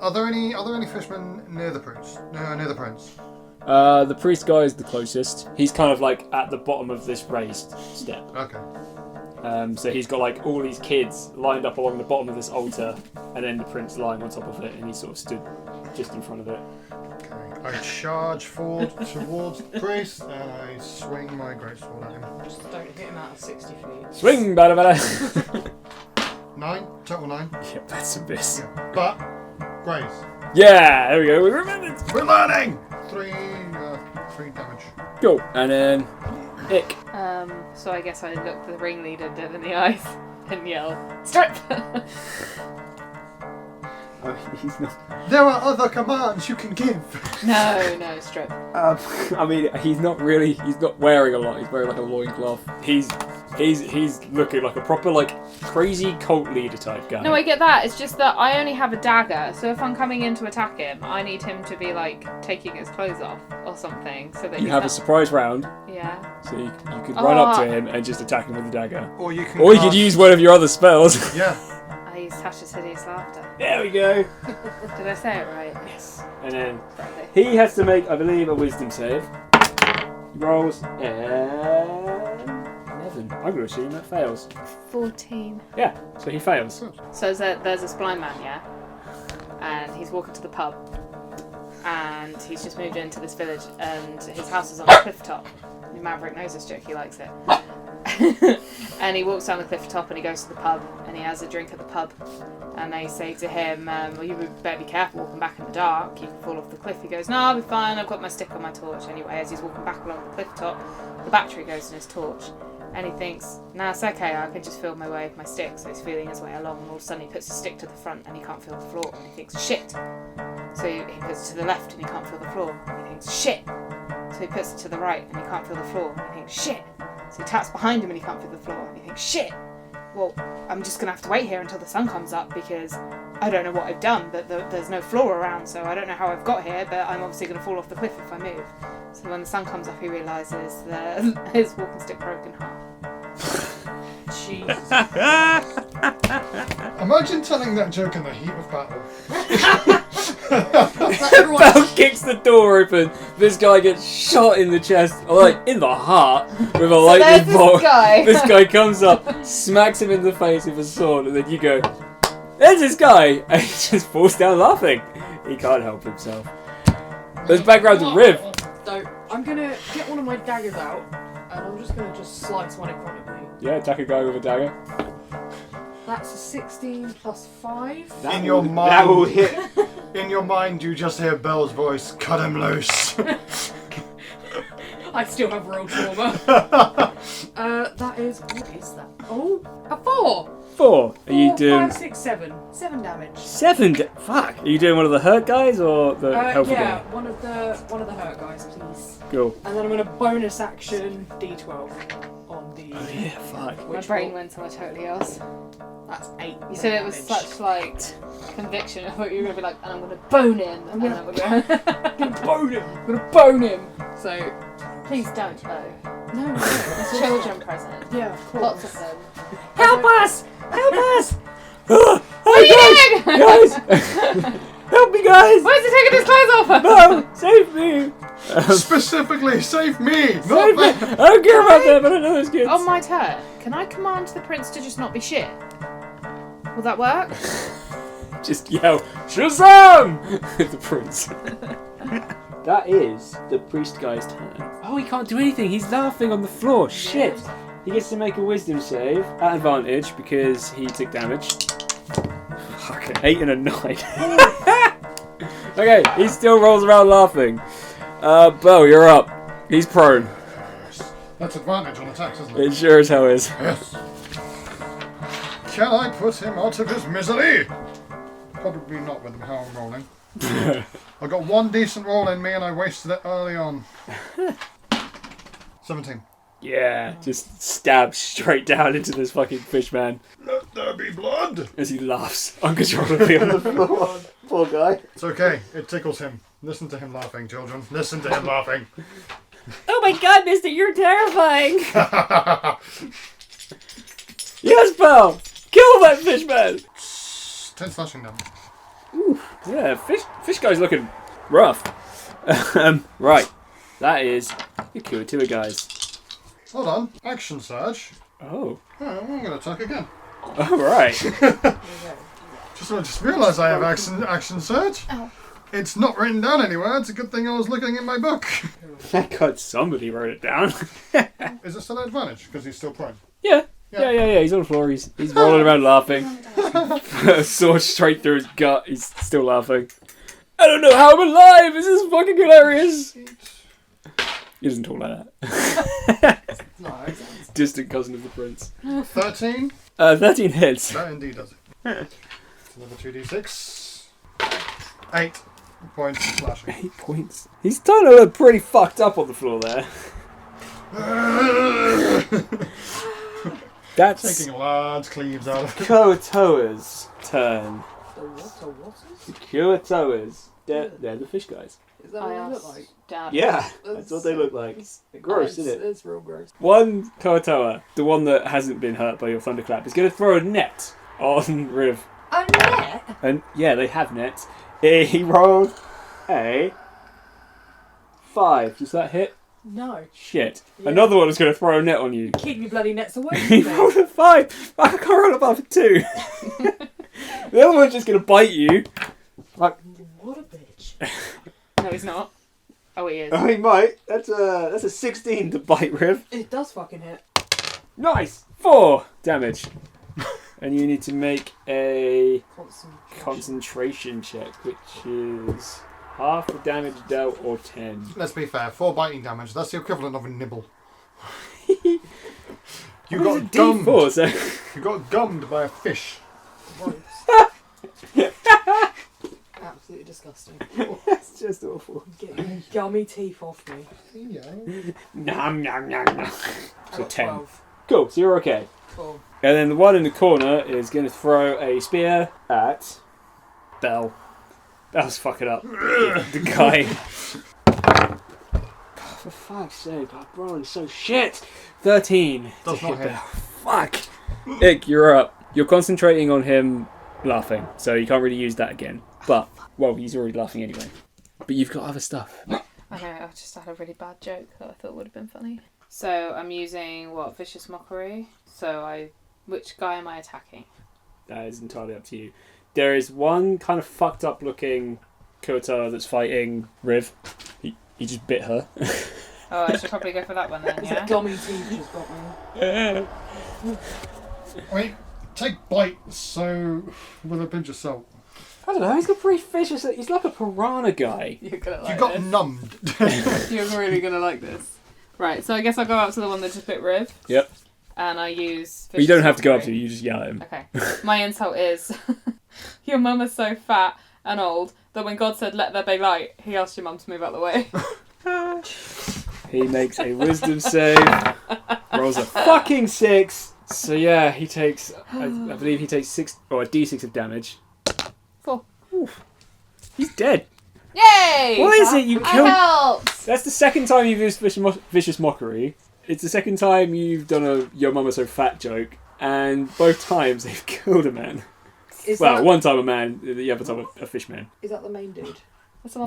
Are there any fishmen near the prince? No, near the prince. The priest guy is the closest. He's kind of like at the bottom of this raised step. Okay. So he's got like all these kids lined up along the bottom of this altar, and then the prince lying on top of it, and he sort of stood just in front of it. Okay. I charge forward towards the priest and I swing my greatsword at him. Just don't hit him out of 60 feet. Swing, bada bada. 9, total 9. Yep, that's a miss. Yeah. But grace. Yeah, there we go. We remembered. We're learning. 3 damage. Cool. And then Ick. So I guess I looked the ringleader dead in the eyes and yelled, "Strip!" Oh, he's not. There are other commands you can give. No, strip. I mean, he's not wearing a lot. He's wearing like a loincloth. He's looking like a proper like crazy cult leader type guy. No, I get that. It's just that I only have a dagger, so if I'm coming in to attack him, I need him to be like taking his clothes off or something, so that You he's have a not... surprise round, Yeah. so you could run up to him and just attack him with a dagger. Or you can. Or you could use one of your other spells. Yeah. I use Tasha's hideous laughter. There we go. Did I say it right? Yes. And then Friday. he has to make, I believe, a wisdom save. He rolls 11. I'm going to assume that fails. 14. Yeah, so he fails. So there's a blind man, yeah? And he's walking to the pub. And he's just moved into this village, and his house is on a cliff top. Maverick knows this joke, he likes it. And he walks down the cliff top and he goes to the pub and he has a drink at the pub. And they say to him, well, you better be careful walking back in the dark. You can fall off the cliff. He goes, no, I'll be fine. I've got my stick on my torch. Anyway, as he's walking back along the cliff top, the battery goes in his torch. And he thinks, nah, it's okay. I can just feel my way with my stick. So he's feeling his way along. And all of a sudden he puts his stick to the front and he can't feel the floor. And he thinks, shit. So he puts it to the left and he can't feel the floor. And he thinks, shit. So he puts it to the right and he can't feel the floor. And he thinks, shit. So he taps behind him and he can't feel the floor. And he thinks, shit. Well, I'm just going to have to wait here until the sun comes up because I don't know what I've done, but there's no floor around, so I don't know how I've got here, but I'm obviously going to fall off the cliff if I move. So when the sun comes up, he realises that his walking stick broke in half. Jesus. Imagine telling that joke in the heat of battle. Bell kicks the door open. This guy gets shot in the chest, or like in the heart, with a lightning bolt. This guy comes up, smacks him in the face with a sword, and then you go, "There's this guy," and he just falls down laughing. He can't help himself. There's background to Riv. So I'm gonna get one of my daggers out, and I'm just gonna slice one in front of me. Yeah, attack a guy with a dagger. That's a 16 plus 5. In your mind, that will hit. In your mind, you just hear Belle's voice. Cut him loose. I still have roll trauma. That is, what is that? Oh, a 4. 4. Are you 4, doing 5, 6, 7. 7 damage. 7? Fuck. Are you doing one of the hurt guys or the healthy yeah, guy? one of the hurt guys, please. Cool. And then I'm gonna bonus action D12 on the. Oh yeah, fuck. My brain went somewhere totally else. That's 8. You said it was such like conviction. I thought you were gonna be like, and I'm gonna bone him. I'm gonna bone him. I'm gonna bone him. So please don't though. no, It's a children present. yeah, of course. Lots of them. Help us! Help us! What are you doing? Guys! Help me, guys! Why is he taking his clothes off? No! Save me! Specifically, save me! Save Not me! them. I don't care about them, I don't know those kids. On my turn, can I command the prince to just not be shit? Will that work? Just yell, Shazam! The prince. That is the priest guy's turn. Oh, he can't do anything. He's laughing on the floor. Shit. He gets to make a wisdom save at advantage because he took damage. Fuck, 8 and a 9. Okay, he still rolls around laughing. Bo, you're up. He's prone. That's advantage on attacks, isn't it? It sure as hell is. Yes. Can I put him out of his misery? Probably not with how I'm rolling. I got one decent roll in me and I wasted it early on. 17. Yeah, just stab straight down into this fucking fish man Let there be blood. as he laughs uncontrollably on the floor. Poor guy. It's okay. It tickles him. Listen to him laughing, children. Listen to him laughing. Oh my god, mister, you're terrifying! Yes, pal! Kill that fish man! 10 slashing damage. Yeah, fish guy's looking rough. Right, that is your cure to it, guys. Hold on. Action surge. Oh, I'm going to attack again. alright. Just realised I have action surge. Oh. It's not written down anywhere. It's a good thing I was looking in my book. Thank God somebody wrote it down. Is it still an advantage? Because he's still prone. Yeah. He's on the floor. He's rolling around laughing. Sword straight through his gut. He's still laughing. I don't know how I'm alive. This is fucking hilarious. He doesn't talk like that. No, Distant cousin of the prince. 13. 13 hits. That indeed does it. Another 2d6. 8 points slashing. 8 points. He's starting to look pretty fucked up on the floor there. That's Taking large cleaves out of it. Kuatoa's turn. The what? Kuatoa's. They're the fish guys. Is that what they look like? Dad. Yeah, that's what they look like. Gross, isn't it? It's real gross. One Kuatoa, the one that hasn't been hurt by your thunderclap, is going to throw a net on Riv. A net? And yeah, they have nets. He rolled a 5. Does that hit? No. Shit. Yeah. Another one is going to throw a net on you. Keep your bloody nets away He from me. rolled a 5. I can't roll above a 2. The other one's just going to bite you. What a bitch. No, he's not. Oh, he is. Oh, he might. That's a 16 to bite, Riv. It does fucking hit. Nice! 4 damage. And you need to make a concentration check, which is half the damage dealt or 10. Let's be fair, 4 biting damage. That's the equivalent of a nibble. You What is got a gummed. D4, so... You got gummed by a fish. Absolutely disgusting. That's just awful. Get your gummy teeth off me. Nom, nom, nom, nom. So 10. 12. Cool, so you're okay. Cool. And then the one in the corner is going to throw a spear at Bell. Bell's fucking up. The guy. For fuck's sake, I'm rolling so shit. 13. Does to not hit. Bell. Fuck. Ick, you're up. You're concentrating on him laughing, so you can't really use that again. But, well, he's already laughing anyway. But you've got other stuff. I know, I just had a really bad joke that I thought would have been funny. So I'm using, vicious mockery. So which guy am I attacking? That is entirely up to you. There is one kind of fucked up looking Kota that's fighting Riv. He just bit her. Oh, I should probably go for that one then, The yeah? gummy teeth just got me. I mean, take bite, so with a pinch of salt. I don't know, he's got pretty vicious. He's like a piranha guy. You're gonna You like got this. numbed. You're really gonna like this. Right, so I guess I'll go up to the one that just bit Riv. Yep. And I use... But you don't have to go up mockery. to, you just yell at him. Okay. My insult is, your mum is so fat and old that when God said, let there be light, he asked your mum to move out the way. He makes a wisdom save, rolls a fucking 6. So yeah, he takes, I believe he takes 6, or a d6 of damage. 4. Oof. He's dead. Yay! What is it? You I killed... helped! That's the second time you've used vicious mockery. It's the second time you've done a your mum is so fat joke, and both times they've killed a man. That, one time a man, the other time a fish man. is that the main dude? That's the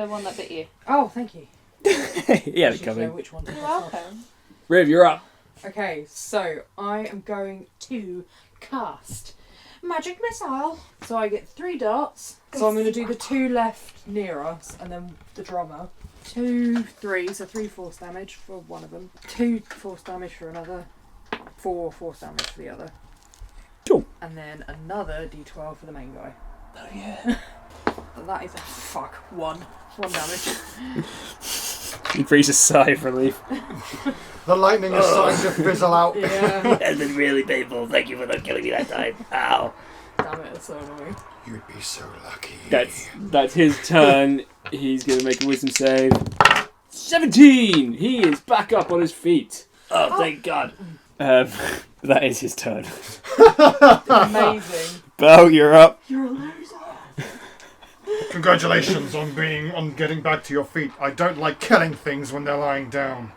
one that bit you. Oh, thank you. Yeah, I they're should know coming. which one to You're pick up. welcome. Riv, you're up. Okay, so I am going to cast Magic Missile. So I get 3 darts. So I'm going to do the 2 left near us and then the drummer. 2, 3, so 3 force damage for one of them. 2 force damage for another. 4 force damage for the other. Cool. And then another d12 for the main guy. Oh yeah. And that is a fuck. 1 damage. He breathes a sigh of relief. The lightning is starting to fizzle out. Yeah. That's been really painful. Thank you for not killing me that time. Ow. Damn it, that's so annoying. You'd be so lucky. That's his turn. He's going to make a wisdom save. 17! He is back up on his feet. Oh, thank God. That is his turn. Amazing. Belle, you're up. You're a loser. Congratulations on getting back to your feet. I don't like killing things when they're lying down.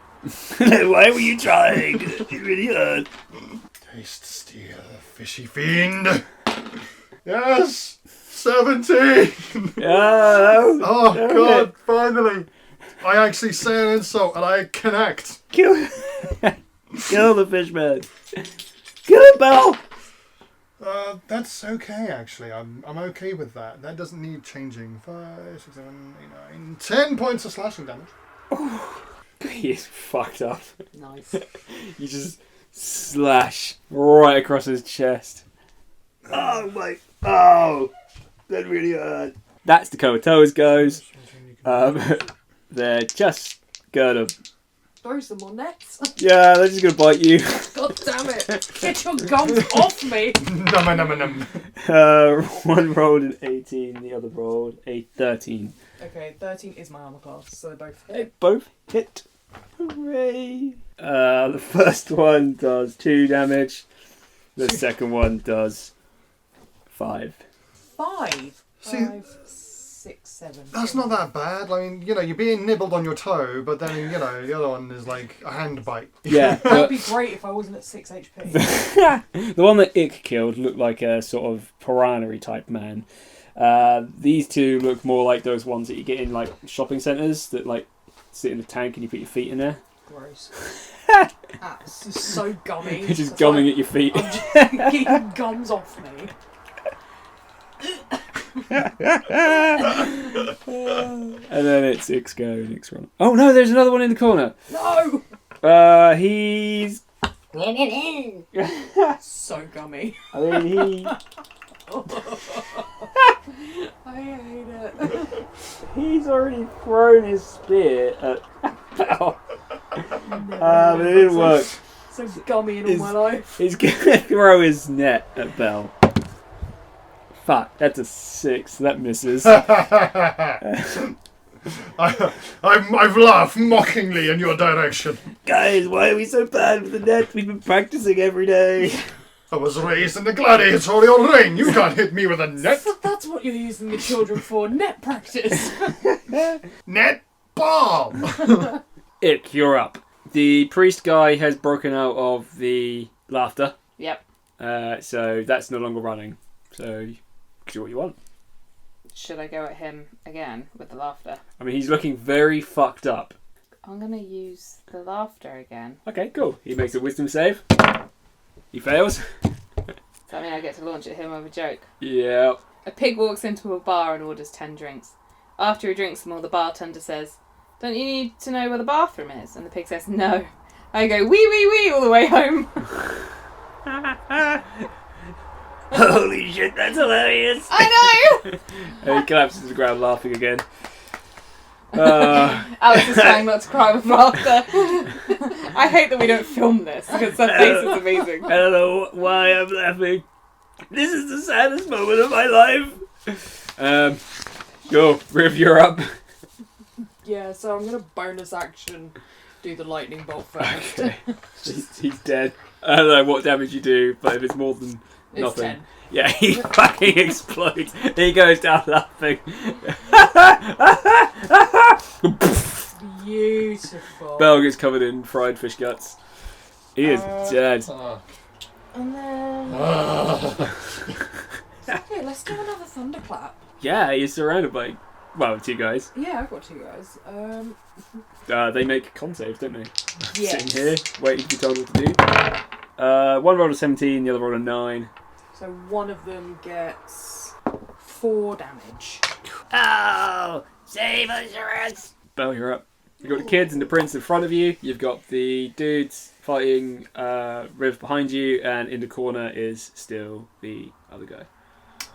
Why were you trying? It really hurt. Taste steel, fishy fiend. Yes! 17! Oh God, finally! I actually say an insult and I connect. Kill the fishman. Kill him, Belle. That's okay actually. I'm okay with that. That doesn't need changing. 5, 6, 7, 8, 9, 10 points of slashing damage. He is fucked up. Nice. You just slash right across his chest. Oh my! Oh, that really hurt. That's the Koatoa's goes. They're just gonna. Throw some more nets. Yeah, they're just gonna bite you. God damn it! Get your gums off me! Num. One rolled an 18, the other rolled a 13. Okay, 13 is my armor class, so they both hit. They both hit. Hooray! The first one does 2 damage. The second one does 5. 5. See, 5, 6, 7. that's not that bad. I mean, you're being nibbled on your toe, but then, the other one is like a hand bite. Yeah. That would be great if I wasn't at 6 HP. The one that Ick killed looked like a sort of piranha type man. These two look more like those ones that you get in like shopping centres that like sit in a tank and you put your feet in there. Gross. That's so gummy. You're just It's gumming like, at your feet. I'm just getting gums off me. And then it's Ick's go, Ick's run. Oh no, there's another one in the corner. No! He's So gummy. I mean, I hate it. he's already thrown his spear at Belle. It didn't work. So gummy in all my life. He's gonna throw his net at Belle. Fuck, that's a 6. That misses. I've laughed mockingly in your direction. Guys, why are we so bad with the net? We've been practicing every day. I was raised in the gladiatorial ring. You can't hit me with a net. So that's what you're using the children for, net practice. Net bomb. Ick, you're up. The priest guy has broken out of the laughter. Yep. So that's no longer running. So you can do what you want. Should I go at him again with the laughter? I mean, he's looking very fucked up. I'm going to use the laughter again. Okay, cool. He makes a wisdom save. He fails. Does that mean I get to launch at him with a joke? Yeah. A pig walks into a bar and orders 10 drinks. After he drinks them all, the bartender says, "Don't you need to know where the bathroom is?" And the pig says, "No." I go, "Wee, wee, wee," all the way home. Holy shit, that's hilarious. I know! And he collapses to the ground laughing again. Alex is trying not to cry with laughter. I hate that we don't film this because her face is amazing. I don't know why I'm laughing. This is the saddest moment of my life. Go, Riv, you're up. Yeah, so I'm gonna bonus action do the lightning bolt first. Okay. He's dead. I don't know what damage you do, but if it's more than It's nothing. 10. Yeah, he fucking explodes. He goes down laughing. Beautiful. Belle gets covered in fried fish guts. He is dead. And then... Okay, let's do another thunderclap. Yeah, he's surrounded by, well, 2 guys. Yeah, I've got 2 guys. They make con saves, don't they? Yes. Sitting here, waiting to be told what to do. One rolled a 17, the other rolled a 9. So one of them gets 4 damage. Oh, save us! Belle, you're up. You've got the kids and the prince in front of you. You've got the dudes fighting Riv behind you, and in the corner is still the other guy.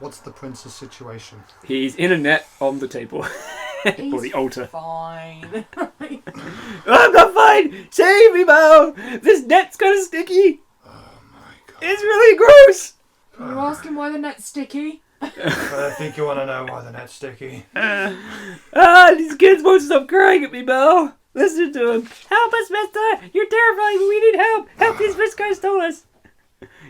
What's the prince's situation? He's in a net on the table. Or the altar. Fine. I'm not fine! Save me, Belle! This net's kind of sticky! Oh my god. It's really gross! You're asking why the net's sticky? I think you want to know why the net's sticky. These kids won't stop crying at me, Belle! Listen to them! Help us, mister! You're terrifying, we need help! Help, these fish guys stole us!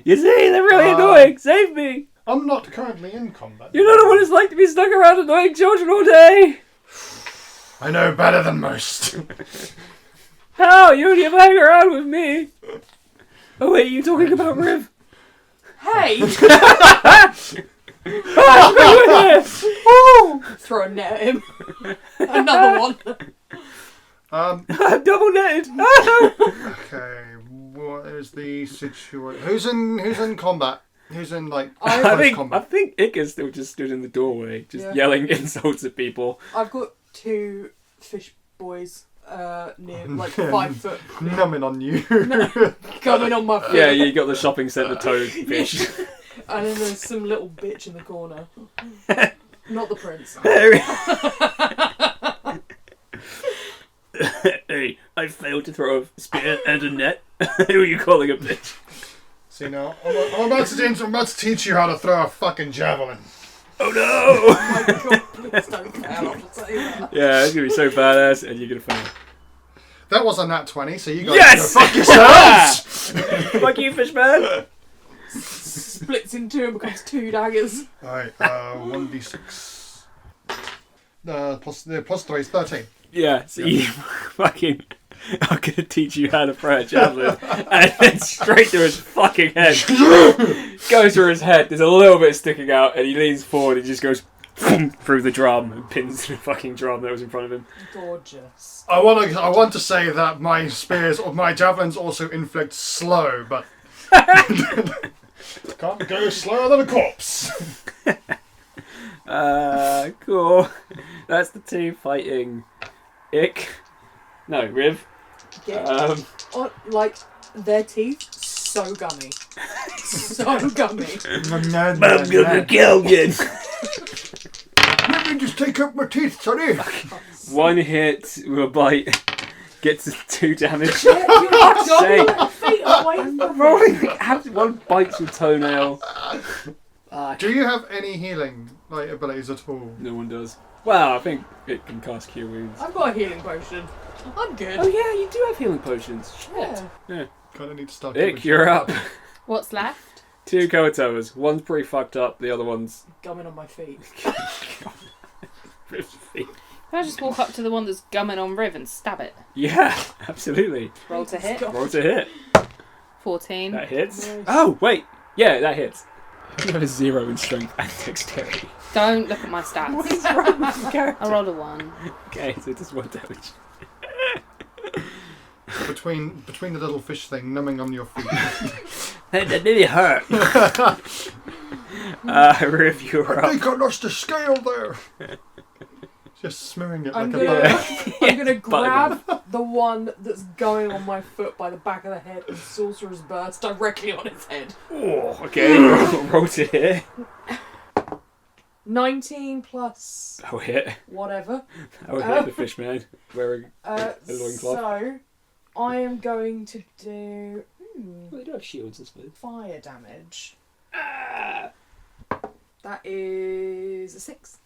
You see, they're really annoying! Save me! I'm not currently in combat. You don't know what it's like to be stuck around annoying children all day! I know better than most. How? You only ever hang around with me! Oh wait, you talking about Riv? Hey! Throw a net at him. Another one. I'm double netted! Okay, what is the situation? Who's in combat? Who's in I close combat? think Ica still just stood in the doorway, just yelling insults at people. I've got 2 fish boys near, 5 foot. Numbing on you. Coming on my foot. Yeah, you got the shopping centre toad fish. And then there's some little bitch in the corner. Not the prince. Hey, I failed to throw a spear and a net. Who are you calling a bitch? See now, I'm about to teach you how to throw a fucking javelin. Oh no! Oh my god, please don't fail, I'll just say that. Yeah, it's gonna be so badass, and you're gonna fail. That was a nat 20, so you guys Yes! go fuck yourselves! Fuck you, fishman! Splits in 2 and becomes 2 daggers. Alright, 1d6. Plus 3 is 13. Yeah, so you fucking... I'm gonna teach you how to throw a javelin, and then straight through his fucking head. Goes through his head, there's a little bit sticking out, and he leans forward and just goes through the drum and pins the fucking drum that was in front of him. Gorgeous. I want to say that my spears or my javelins also inflict slow, but can't go slower than a corpse. Cool. That's the 2 fighting Riv. Get Their teeth, so gummy. So gummy. I'm gonna kill you. Let me just take out my teeth, sonny. One hit with a bite gets 2 damage. Yeah, you are Say. my feet away from me. Rolling, one bites your toenail. Do you have any healing abilities at all? No one does. Well, I think it can cast Cure Wounds. I've got a healing potion. I'm good. Oh yeah, you do have healing potions. Shit. Yeah. Kind of need to start. Ick, you're up. What's left? 2 Koatoas. One's pretty fucked up, the other one's... Gumming on my feet. Can I just walk up to the one that's gumming on Riv and stab it? Yeah, absolutely. Roll to hit. Roll to hit. 14. That hits. Nice. Oh, wait. Yeah, that hits. You have a 0 in strength and dexterity. Don't look at my stats. What is wrong with your character? I rolled a 1. Okay, so it does 1 damage. Between the little fish thing numbing on your feet. That really hurt. Riv, you're I up. think I lost a scale there. Just smearing it I'm like a gonna, bird. I'm gonna Button. grab the one that's going on my foot by the back of the head and Sorcerer's Burst directly on its head. Oh, okay. Roll to hit. 19 plus That'll hit. whatever. That'll hit the fishman wearing a loincloth. So, I am going to do Well, they do have shields, I suppose. fire damage. That is a 6.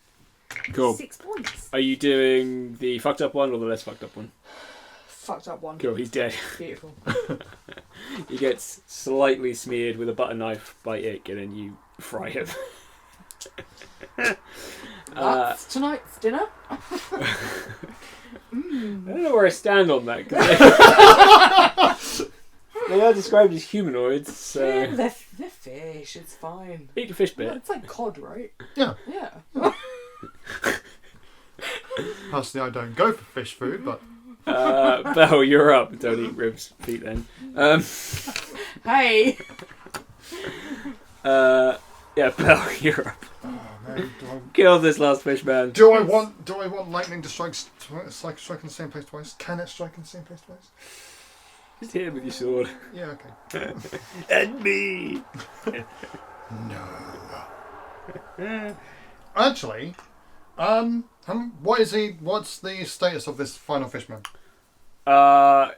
Cool. 6 points. Are you doing the fucked up one or the less fucked up one? Fucked up one. Cool, he's dead. Beautiful. He gets slightly smeared with a butter knife by Ick, and then you fry him. That's tonight's dinner. I don't know where I stand on that. 'Cause they are described as humanoids, so... Yeah, they're fish, it's fine. Eat the fish bit. It's like cod, right? Yeah. Yeah. Personally, I don't go for fish food, but Belle, you're up. Don't eat Rib's feet then. Hey! Yeah, Belle, you're up. oh, man, Kill this last fish man. do I want lightning to strike in the same place twice? Can it strike in the same place twice? Just hit him with your sword. Yeah, okay. And me! No. Actually, what's the status of this final fishman?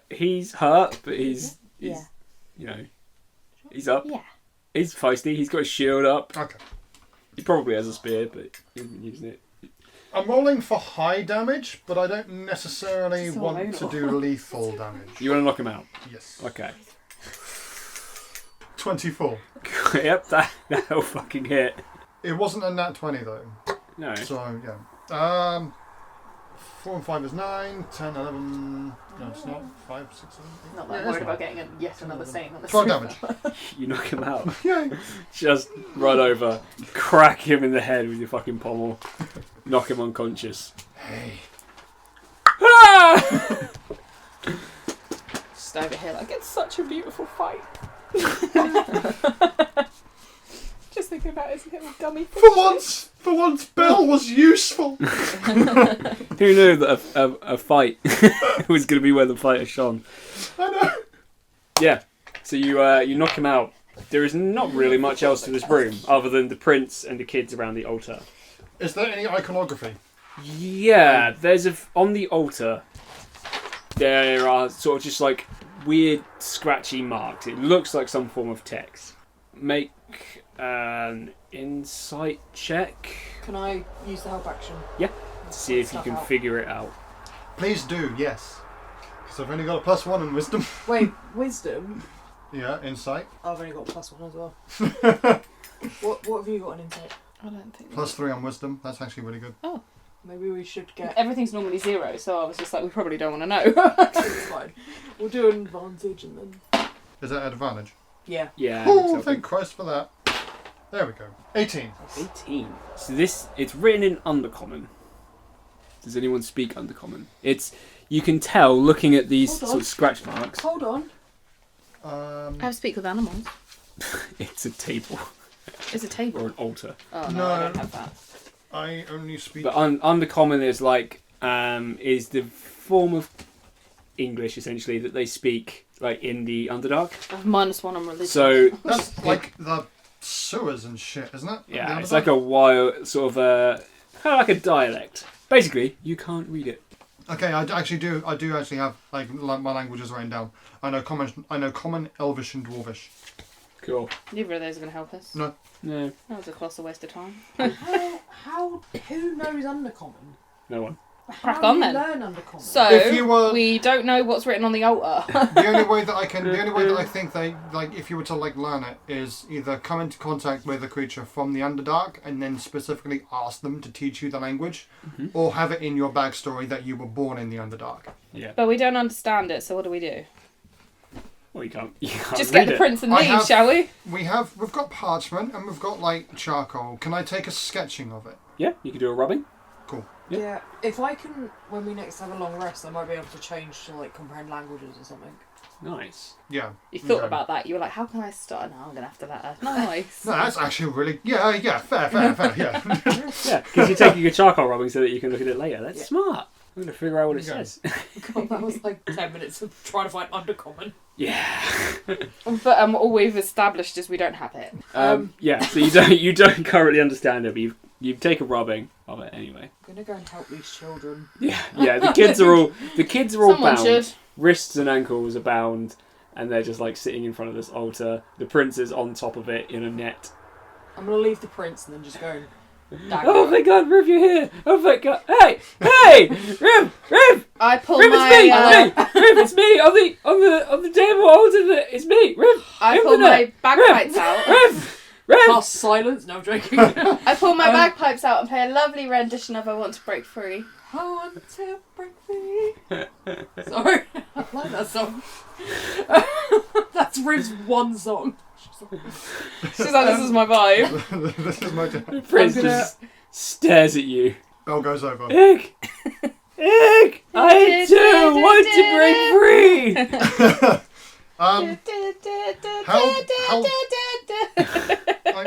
He's hurt, but he's Yeah. you know, he's up. Yeah. He's feisty. He's got his shield up. Okay. He probably has a spear, but he hasn't used it. I'm rolling for high damage, but I don't necessarily It's so want anal. to do lethal damage. You want to knock him out? Yes. Okay. 24. Yep, that'll fucking hit. It wasn't a nat 20 though. No. So, yeah. 4 and 5 is 9, 10, 11... No, it's not. 5, 6, 7, 8... Not Yeah, that it worried is about 9. getting yet another stain on the 12 screen. damage. You knock him out. Yay! Just run over, crack him in the head with your fucking pommel, knock him unconscious. Hey. Ah! Just over here, like, it's such a beautiful fight. Just thinking about it, isn't it? Dummy fish. For once, Belle was useful! Who knew that a fight was going to be where the fighter shone? I know! Yeah. So you knock him out. There is not really much else to this room other than the prince and the kids around the altar. Is there any iconography? Yeah, there's on the altar. There are sort of just like weird scratchy marks. It looks like some form of text. Make an insight check Can I use the help action? to see if you can figure it out. Please do, yes. Because I've only got a +1 in wisdom. Wait, wisdom? Yeah, insight. I've only got +1 as well. What have you got in insight? I don't think. +3 on wisdom. That's actually really good. Maybe we should get... Everything's normally 0, so I was just like, we probably don't want to know. It's fine. We'll do an advantage and then... Is that an advantage? Yeah. Yeah. Oh, exactly. thank Christ for that. There we go. 18. 18. So it's written in Undercommon. Does anyone speak Undercommon? You can tell looking at these Hold on. sort of scratch marks. Hold on. I have speak with animals. It's a table It's a table. or an altar. Oh, no, No. I don't have that. I only speak... But Undercommon is like is the form of English essentially that they speak like in the Underdark. I have -1 on religion. So That's like the sewers and shit, isn't it? yeah, The it's like a wild sort of kind of like a dialect. Basically, you can't read it. Okay, I do actually have like my languages written down. I know common, Elvish, and Dwarvish. Cool. Neither of those are going to help us. No. No, That was a colossal waste of time. Who knows Undercommon? no one. Crack How on do you then. learn Undercommon? So If you were- we don't know what's written on the altar. The only way that I think they like, if you were to like learn it, is either come into contact with a creature from the Underdark and then specifically ask them to teach you the language, or have it in your backstory that you were born in the Underdark. Yeah. But we don't understand it, so what do we do? Well, you can't. You can't Just read get the it. prince and I leave, have- shall we? We've got parchment and we've got like charcoal. Can I take a sketching of it? Yeah, you can do a rubbing. Cool. Yeah, if I can, when we next have a long rest, I might be able to change to like comprehend languages or something. Nice. Yeah. You thought okay. about that. You were like, how can I start? No, I'm going to have to let her. Nice. No, that's actually really fair, yeah. Yeah, because you're taking a charcoal rubbing so that you can look at it later. That's Yeah. smart. I'm going to figure out what it Okay. says. God, that was like 10 minutes of trying to find Undercommon. Yeah. But all we've established is we don't have it. Yeah. So you don't currently understand it, but you take a rubbing of it anyway. I'm gonna go and help these children. Yeah. Yeah. The kids are all Someone bound. should. Wrists and ankles are bound, and they're just like sitting in front of this altar. The prince is on top of it in a net. I'm gonna leave the prince and then just go and Oh my God, Riv, you're here! Oh my God! Hey, Riv! I pull Riv, my it's me! Riv, it's me on the table altar. It's me, Riv. I in pull the my net. bagpipes out. Riv. cast silence. No, I'm joking. I pull my bagpipes out and play a lovely rendition of "I Want to Break Free." I want to break free. Sorry, I like that song. That's Riv's one song. She's like, "This is my vibe." This is my turn. The prince I'm gonna- just stares at you. Bell goes over. Egg! I too want to break free!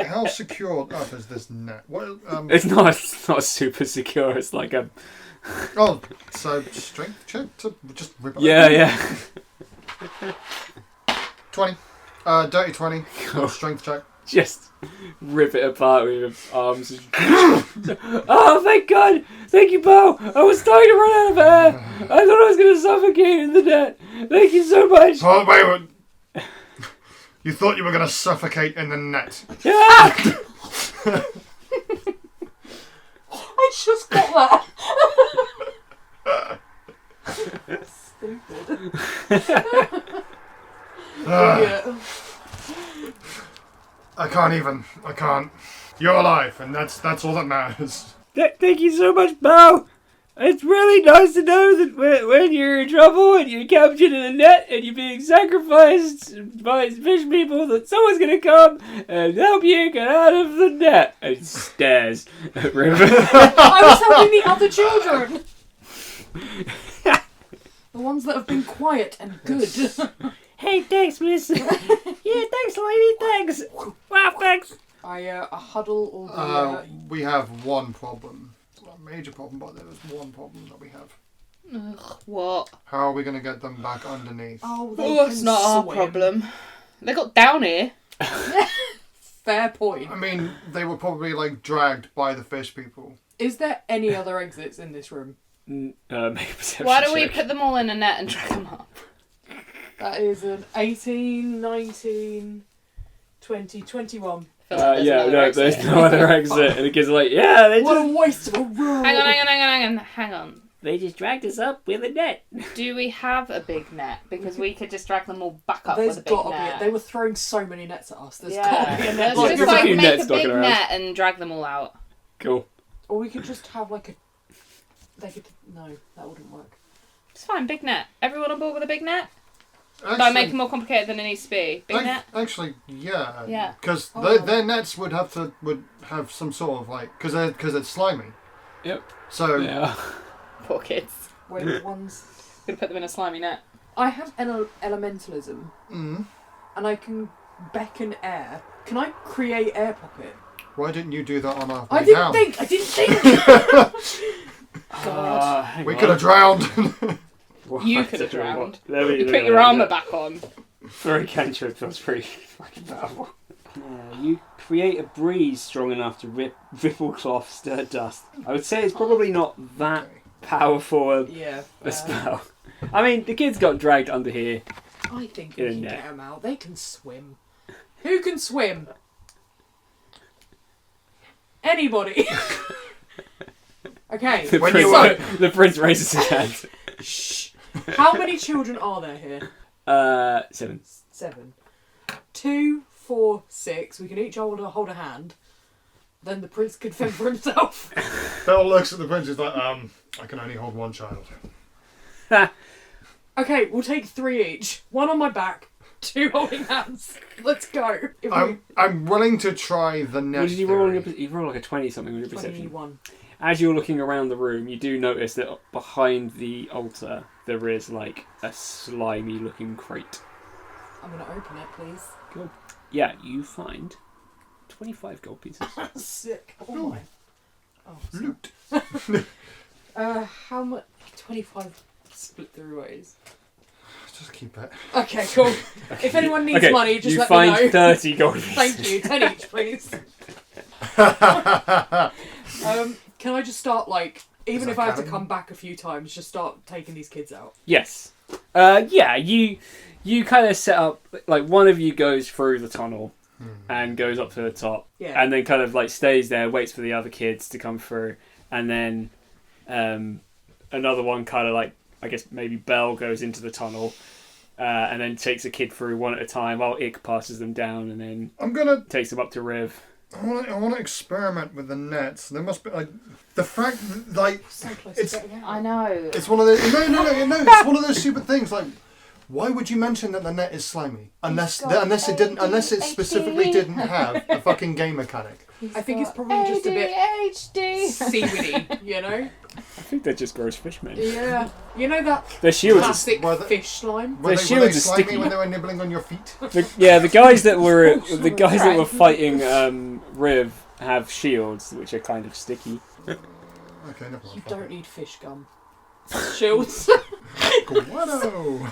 How secured up is this net? What? It's not super secure, it's like a... Oh, so strength check to just rip it Yeah. 20. Dirty 20. Strength check. Just rip it apart with your arms. Oh, thank God! Thank you, Bo! I was starting to run out of air! I thought I was going to suffocate in the net! Thank you so much! Oh, wait. You thought you were going to suffocate in the net. Yeah! I just got that. Stupid. Yeah. I can't. You're alive, and that's all that matters. Thank you so much, Bo! It's really nice to know that when you're in trouble and you're captured in a net and you're being sacrificed by fish people, that someone's going to come and help you get out of the net. And he stares at River. I was helping the other children. The ones that have been quiet and good. Hey, thanks, miss. Yeah, thanks, lady, thanks. Wow, thanks. I huddle all the... We have one problem. Not a major problem, but there is one problem that we have. Ugh, what? How are we going to get them back underneath? Oh, they Oh, it's can not our swim. problem. They got down here. Fair point. I mean, they were probably like dragged by the fish people. Is there any other exits in this room? Make a perception Why don't we check. put them all in a net and drag them up? That is an 18, 19, 20, 21. I feel like there's another exit. there's no other exit. And the kids are like, yeah, they What just... a waste of a room! Hang on. They just dragged us up with a net. Do we have a big net? Because we could just drag them all back up There's with a big gotta net. be. They were throwing so many nets at us. There's Yeah. gotta be a net. Let's Like, just there's a few make nets a big knocking around. net and drag them all out. Cool. Or we could just have like a... They could... No, that wouldn't work. It's fine, big net. Everyone on board with a big net? Actually, Don't make it more complicated than it needs to be. Big net? Actually, yeah. Yeah. Because Oh. their nets would have some sort of like because it's slimy. Yep. So Yeah. Poor kids. Wait, the ones... Gonna put them in a slimy net. I have elementalism, mm, and I can beckon air. Can I create air pocket? why didn't you do that on our way I didn't down? think! We could have drowned. You could have drowned. Let You put your armour back on. Throwing cantrip feels pretty fucking powerful. You create a breeze strong enough to ripple cloth, stir dust. I would say it's probably not that powerful a spell. I mean, the kids got dragged under here. I think we can get them out. They can swim. Who can swim? Anybody. Okay. The prince raises his hand. Shh. How many children are there here? 7. 7. 2, 4, 6. We can each hold a hand. Then the prince can fend for himself. Belle looks at the prince and is like, I can only hold one child. Okay, we'll take 3 each. 1 on my back, 2 holding hands. Let's go. I'm willing to try the net. What did you roll? You roll like a 20 something on your perception. 21. As you're looking around the room, you do notice that behind the altar there is like a slimy looking crate. I'm going to open it, please. Cool. Yeah, you find 25 gold pieces. Sick. Oh my. Oh, Loot. how much? 25 split 3 ways. Just keep it. Okay, cool. Okay. If anyone needs money, just let me know. You find 30 gold pieces. Thank you. 10 each, please. Can I just start, like, even if I have to come back a few times, just start taking these kids out? Yes. Yeah, you kind of set up, like, one of you goes through the tunnel and goes up to the top. Yeah. And then kind of, like, stays there, waits for the other kids to come through. And then another one kind of, like, I guess maybe Belle goes into the tunnel and then takes a kid through one at a time while Ick passes them down and then takes them up to Riv. I want to experiment with the nets. There must be like the fact, like So close it's. to getting out. I know. It's one of those. No. It's one of those stupid things. Like, why would you mention that the net is slimy unless it specifically didn't have a fucking game mechanic? I think it's probably just a bit ADHD. seaweedy, you know? I think they're just gross fishmen. Yeah. You know that Their shields are classic Were they- fish slime? Were they shields are slimy sticky. when they were nibbling on your feet? the guys that were fighting Riv have shields which are kind of sticky. Okay, never You mind. don't need fish gum. Shields. Guano.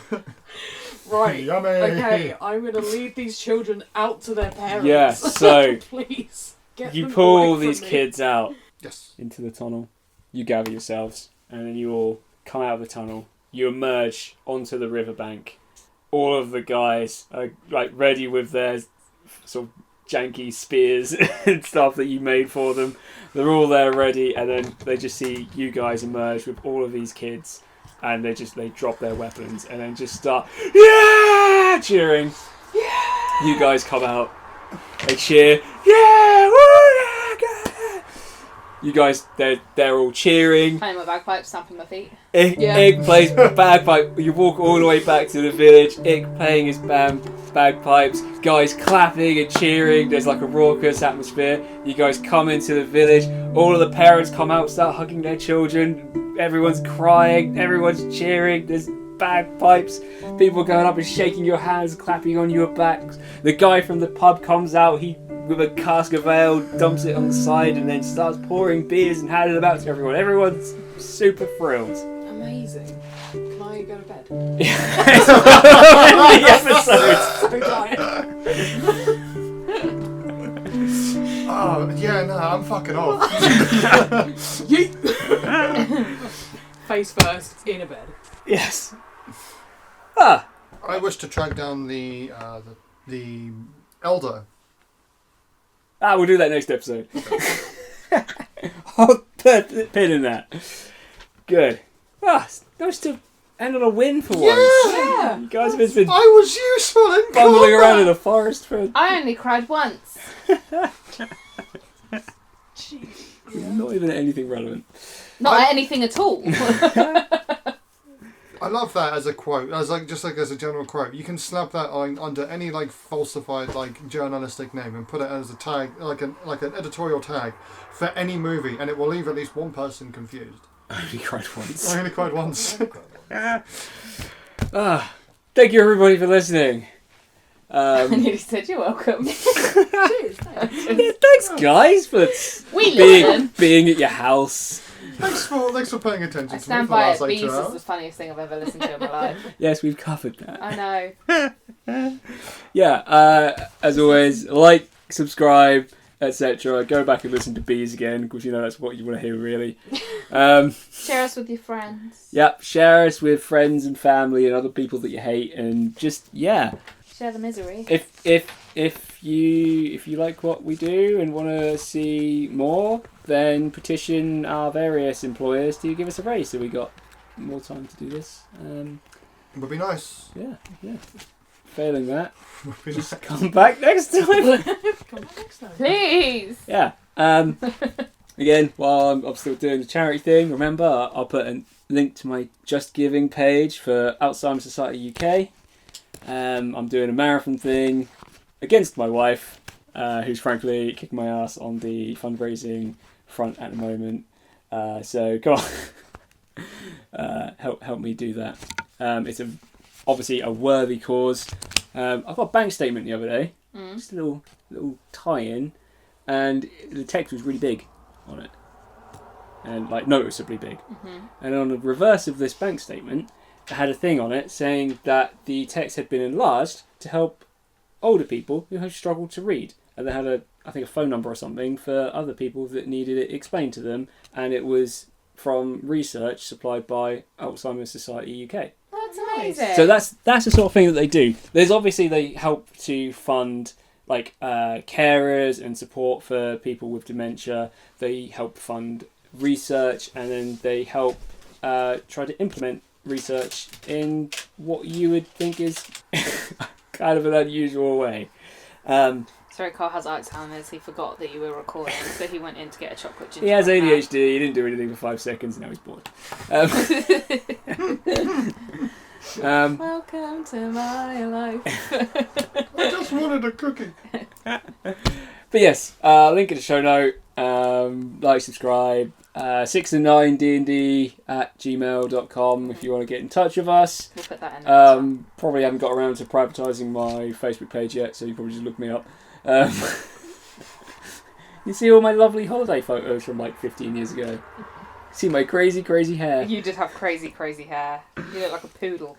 Right. Yummy. Okay, I'm going to lead these children out to their parents. Yeah, so Please. Get you them pull away these from me. kids out Yes. into the tunnel. You gather yourselves, and then you all come out of the tunnel. You emerge onto the riverbank. All of the guys are like ready with their sort of janky spears and stuff that you made for them. They're all there ready, and then they just see you guys emerge with all of these kids, and they drop their weapons and then just start cheering. Yeah! You guys come out. They cheer. Yeah! Woo! Yeah! You guys, they're all cheering. Playing my bagpipe, stamping my feet. Ig plays bagpipe. You walk all the way back to the village. Ig playing his bagpipes. Guys clapping and cheering. There's like a raucous atmosphere. You guys come into the village. All of the parents come out, start hugging their children. Everyone's crying. Everyone's cheering. There's bagpipes. People going up and shaking your hands, clapping on your backs. The guy from the pub comes out. He with a cask of ale, dumps it on the side, and then starts pouring beers and handing them out to everyone. Everyone's super thrilled. Amazing. Can I go to bed? The episode. So tired. Oh yeah, no, I'm fucking off. Face first, in a bed. Yes. Ah. I wish to track down the elder. We'll do that next episode. I'll put a pin in that. Good. Nice to end on a win for once. Yeah. You guys have just been I was useful in bumbling around in combat. a forest for I only cried once. not even anything relevant. Not anything at all. I love that as a quote, as a general quote. You can slap that on under any like falsified like journalistic name and put it as a tag, like an editorial tag for any movie, and it will leave at least one person confused. I only cried once. I only cried once. Thank you everybody for listening. I nearly said you're welcome. Cheers. Thanks. Yeah, thanks guys for We listen. being at your house. Thanks for paying attention I to me stand for the by last it. 8 Bees is the hours. funniest thing I've ever listened to in my life. Yes, we've covered that. I know. Yeah, as always, like, subscribe, etc. Go back and listen to Bees again, because you know that's what you want to hear, really. Share us with your friends. Yep, share us with friends and family and other people that you hate, and just, yeah. Share the misery. If you like what we do and want to see more, then petition our various employers to give us a raise so we got more time to do this. It would be nice. Yeah. Failing that, Would be just nice. come back next time. Come back next time. Please. Yeah. Again, while I'm still doing the charity thing, remember I'll put a link to my Just Giving page for Alzheimer Society UK. I'm doing a marathon thing against my wife, who's frankly kicking my ass on the fundraising front at the moment. So come on, help me do that. It's obviously a worthy cause. I got a bank statement the other day, just a little tie-in, and the text was really big on it, and like noticeably big. And on the reverse of this bank statement, it had a thing on it saying that the text had been enlarged to help older people who have struggled to read, and they had a phone number or something for other people that needed it explained to them, and it was from research supplied by Alzheimer Society UK. That's amazing. So that's the sort of thing that they do. There's obviously they help to fund like carers and support for people with dementia. They help fund research, and then they help try to implement research in what you would think is kind of an unusual way. Sorry, Carl has Alzheimer's. He forgot that you were recording, so he went in to get a chocolate ginger. He has ale. ADHD. He didn't do anything for 5 seconds, and now he's bored. Welcome to my life. I just wanted a cookie. But yes, link in the show note. Like, subscribe. 6and9dnd at gmail.com if you want to get in touch with us. We'll put that in. Probably haven't got around to privatising my Facebook page yet, so you probably just look me up. You see all my lovely holiday photos from like 15 years ago. See my crazy hair. You did have crazy hair. You look like a poodle.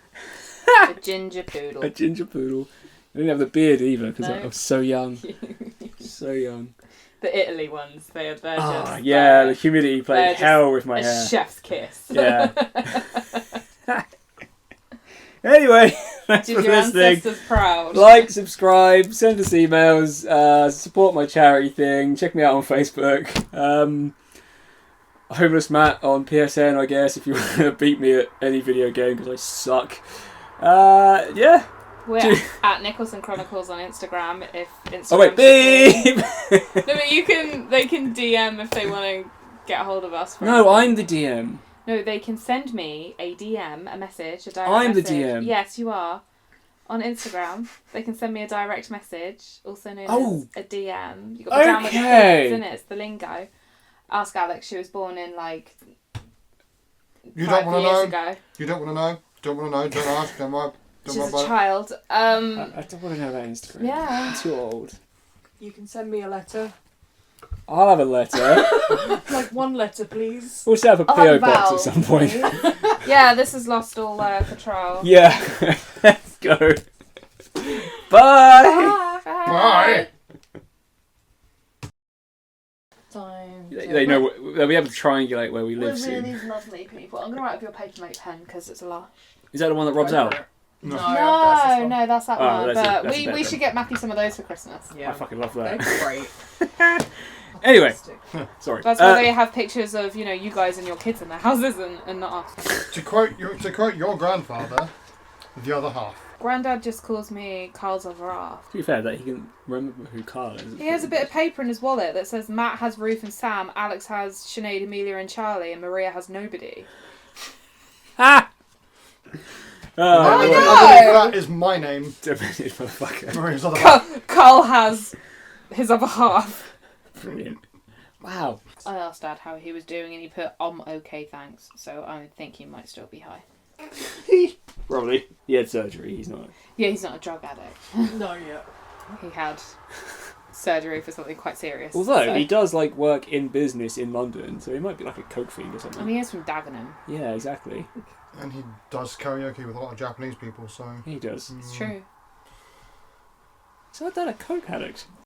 A ginger poodle. A ginger poodle. I didn't have the beard either because No. I was so young. So young. The Italy ones, they're just... Yeah, the humidity they're played just hell with my a hair. chef's kiss. Yeah. Anyway, thanks Did for your listening. ancestors proud? Like, subscribe, send us emails, support my charity thing, check me out on Facebook. Homeless Matt on PSN, I guess, if you want to beat me at any video game because I suck. Yeah. We're at Nicholson Chronicles on Instagram. If Instagram. Oh wait, beep! No, but they can DM if they want to get a hold of us. For No, anything. I'm the DM. No, they can send me a DM, a message, a direct I'm the message. DM. Yes, you are. On Instagram, they can send me a direct message, also known Oh. as a DM. You got the down with the Okay. kids, isn't it? It's the lingo. Ask Alex. She was born in like You 5 don't want to years know. ago. You don't want to know. Don't want to know. Don't ask. Don't worry. Don't She's worry a about it. child. I don't want to know about Instagram. Yeah. I'm too old. You can send me a letter. I'll have a letter. Like one letter, please. We'll set up a I'll have PO box vowels, at some point. Yeah, this has lost all control. Yeah. Let's go. Bye. Bye. Time. They know. They'll be able to triangulate where we We're live soon. really lovely people. I'm going to write up your papermate pen because it's a lot. Is that the one that robs out? No. No, that's that Oh, one. that's But a we better should get Matthew some of those for Christmas. Yeah. I fucking love They're that. great. Anyway, sorry. That's why they have pictures of, you guys and your kids in their houses and not us. To quote your grandfather, the other half. Grandad just calls me Carl's Overall. To be fair, that he can remember who Carl is. He has a bit of paper in his wallet that says Matt has Ruth and Sam, Alex has Sinead, Amelia and Charlie, and Maria has nobody. Ah! I believe no! that is my name. Demented motherfucker. Maria's other half. Carl has his other half. Brilliant. Wow. I asked Dad how he was doing and he put, okay, thanks. So I think he might still be high. Probably. He had surgery. He's not. Yeah, he's not a drug addict. No, yeah. He had surgery for something quite serious. Although so. he does like work in business in London, so he might be like a coke fiend or something. And he is from Dagenham. Yeah, exactly. And he does karaoke with a lot of Japanese people, so... He does. It's true. Is that a coke addict?